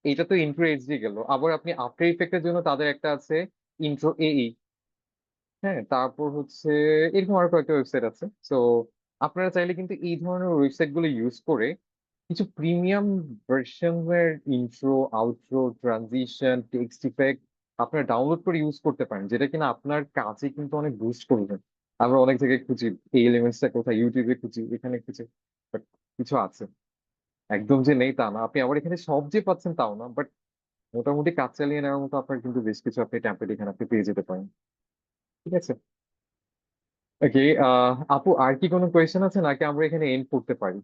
এটা তো ইন্ট্রো এইচডি গেল, আবার আপনি আফটার ইফেক্টের জন্য তাদের একটা আছে, ইন্ট্রো এই। হ্যাঁ, তারপর হচ্ছে এরকম আরো কয়েকটা ওয়েবসাইট আছে। তো আপনারা চাইলে কিন্তু এই ধরনের ওয়েবসাইট গুলো ইউজ করে কিছু প্রিমিয়াম ভার্সনের intro, outro, transition, text effect আপনারা ডাউনলোড করে ইউজ করতে পারেন, যেটা কিনা আপনার কাজে কিন্তু অনেক বুস্ট করবে। আমরা অনেক জায়গায় খুঁজি এই এলিমেন্টসটা কোথায়, ইউটিউবে খুঁজি, এখানে খুঁজি, বাট কিছু আছে, একদম যে নেই তা না। আপনি আবার এখানে সব যে পাচ্ছেন তাও না, বাট মোটামুটি কাজ চালিয়ে নেওয়ার মতো আপনার কিন্তু বেশ কিছু আপনি টেমপ্লেট এখানে আপনি পেয়ে যেতে পারেন। ঠিক আছে। ওকে, আপু আর কি কোনো কোয়েশ্চেন আছে, নাকি আমরা এখানে এন্ড করতে পারি?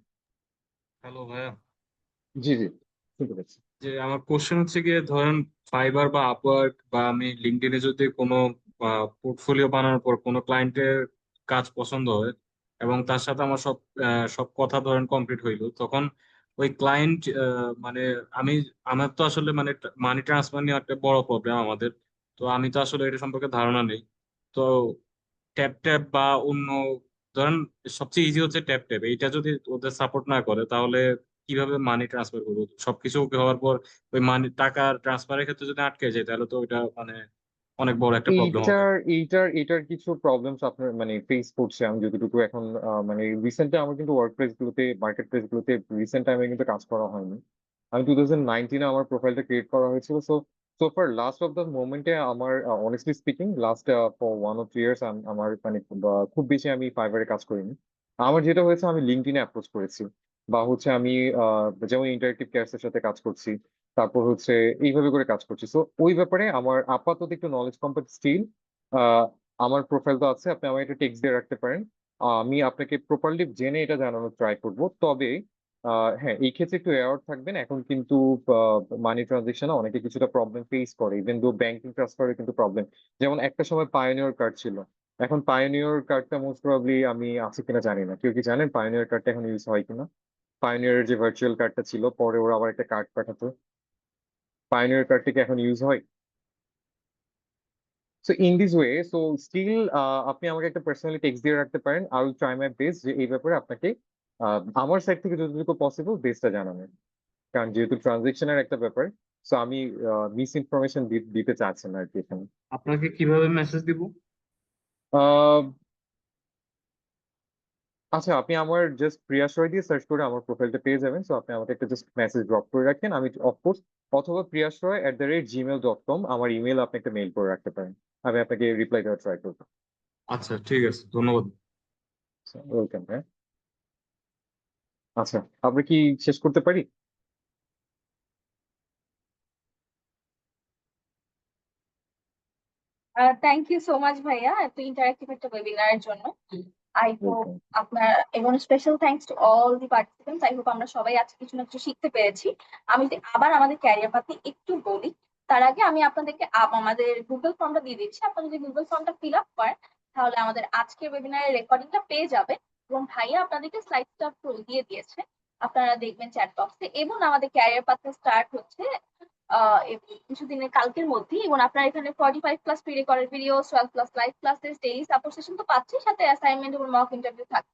হ্যালো ভাইয়া। জি জি, শুনতে পাচ্ছি। যে আমার কোশ্চেন হচ্ছে গিয়ে ধরেন ফাইবার বা আপওয়ার্ক বা আমি লিঙ্কডইনে যদি কোনো পোর্টফোলিও বানানোর পর কোনো ক্লায়েন্টের কাজ পছন্দ হয় এবং তার সাথে আমার সব কথা ধরেন কমপ্লিট হইলো, তখন ওই ক্লায়েন্ট মানে আমি আমার তো আসলে মানে মানি ট্রান্সফার নিয়ে একটা বড় প্রবলেম আমাদের। তো আমি তো আসলে এটা সম্পর্কে ধারণা নেই। তো ট্যাপ ট্যাপ বা অন্য ধরেন সবচেয়ে ইজি হচ্ছে ট্যাপ ট্যাপ, এইটা যদি ওদের সাপোর্ট না করে তাহলে কিভাবে মানি ট্রান্সফার করবো? সবকিছু ওকে হওয়ার পর ওই মানি টাকা ট্রান্সফারের ক্ষেত্রে যদি আটকে যায় তাহলে তো ওইটা মানে অনেক বড় একটা প্রবলেম হবে। এইটার কিছু প্রবলেমস আপনার মানে ফেস করছে, আমি যতটুকু এখন মানে রিসেন্টলি আমার কিন্তু ওয়ার্ক প্লেস গুলোতে, মার্কেট প্লেস গুলোতে রিসেন্ট টাইমে কিন্তু কাজ করা হয়নি। আমি 2019-এ আমার প্রোফাইলটা ক্রিয়েট করা হয়েছিল। So so far last of the moment আমার honestly speaking last for 1 or 2 years আমার মানে খুব বেশি আমি ফাইবারে কাজ করিনি। আমার যেটা হয়েছে আমি লিঙ্কডইনে অ্যাপ্রোচ করেছি বা হচ্ছে আমি যেমন ইন্টারেক্টিভ কেয়ারস এর সাথে কাজ করছি, তারপর হচ্ছে এইভাবে করে কাজ করছি। সো ওই ব্যাপারে আমার আপাতত একটু নলেজ কম, বাট স্টিল আমার প্রোফাইল তো আছে, আপনি আমাকে একটা টেক্সট দিয়ে রাখতে পারেন। আমি আপনাকে প্রপারলি জেনে এটা জানানোর ট্রাই করব। তবে হ্যাঁ, এই ক্ষেত্রে একটু অ্যাওয়ার্ড থাকবেন। এখন কিন্তু মানি ট্রানজেকশনে অনেকে কিছুটা প্রবলেম ফেস করে, ইভেন দো ব্যাংকিং ট্রান্সফারে কিন্তু প্রবলেম। যেমন একটা সময় পায়োনিয়র কার্ড ছিল, এখন পায়োনিয়র কার্ডটা মোস্ট প্রবাবলি আমি আছে কিনা জানি না। কেউ কি জানেন পায়োনিয়র কার্ডটা এখন ইউজ হয় কিনা? পায়োনিয়রের যে ভার্চুয়াল কার্ডটা ছিল, পরে ওরা আবার একটা কার্ড পাঠাতো, পায়োনিয়র কার্ডটা কি এখন ইউজ হয়? So in this way, so still আপনি আমাকে একটা পার্সোনালি টেক্সট দিয়ে রাখতে পারেন। I will try my best যে এই ব্যাপারে আপনাকে আমার সাইড থেকে যতটুকু পসিবল বেস্টটা জানানোর। কারণ যেহেতু ট্রানজেকশনের একটা ব্যাপার, সো আমি মিস ইনফরমেশন দিতে চাচ্ছি না আর কি এখানে। আপনাকে কিভাবে মেসেজ দিব? আহ, আচ্ছা, আপনি আমার জাস্ট প্রিয়া সয় দিয়ে সার্চ করে আমার প্রোফাইলটা পেয়ে যাবেন। সো আপনি আমাকে একটা জাস্ট মেসেজ ড্রপ করে রাখেন, আমি অফকোর্স, অথবা priyasroy@gmail.com আমার ইমেল আপনি একটা মেইল করে রাখতে পারেন, আমি আপনাকে রিপ্লাই দেওয়ার ট্রাই করবো। আচ্ছা, ঠিক আছে, ধন্যবাদ। ওয়েলকাম, হ্যাঁ। আচ্ছা, আমরা কি শেষ করতে পারি? থ্যাংক ইউ সো মাচ ভাইয়া এত ইন্টারেক্টিভ একটা ওয়েবিনারের জন্য। I hope welcome. আপনার এবং special thanks to all the participants. I hope আমরা সবাই আজকে কিছু না কিছু শিখতে পেরেছি। আমি যদি আবার আমাদের ক্যারিয়ার পাথে একটু বলি, তার আগে আমি আপনাদেরকে আমাদের গুগল ফর্মটা দিয়ে দিচ্ছি। আপনারা যদি গুগল ফর্মটা ফিল আপ করেন তাহলে আমাদের আজকের ওয়েবিনারের রেকর্ডিংটা পেয়ে যাবে, এবং ভাইয়া আপনাদেরকে স্লাইডটা দিয়ে দিয়েছে, আপনারা দেখবেন চ্যাট বক্সে। এবং আমাদের ক্যারিয়ার পাথে স্টার্ট হচ্ছে কিছুদিনের কালকের মধ্যেই, এবং আপনার এখানে 45+ pre recorded video, 12+ live classes, daily support session তো পাচ্ছি, সাথে অ্যাসাইনমেন্ট এবং মক ইন্টারভিউ থাকবে।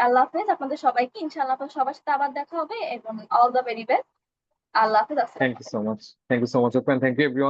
আল্লাহ হাফেজ আপনাদের সবাইকে। ইনশাআল্লাহ আপনার সবার সাথে আবার দেখা হবে, এবং অল দ্য ভেরি বেস্ট। আল্লাহ হাফেজ। আসসালামু thank you so much, thank you so much, thank you everyone.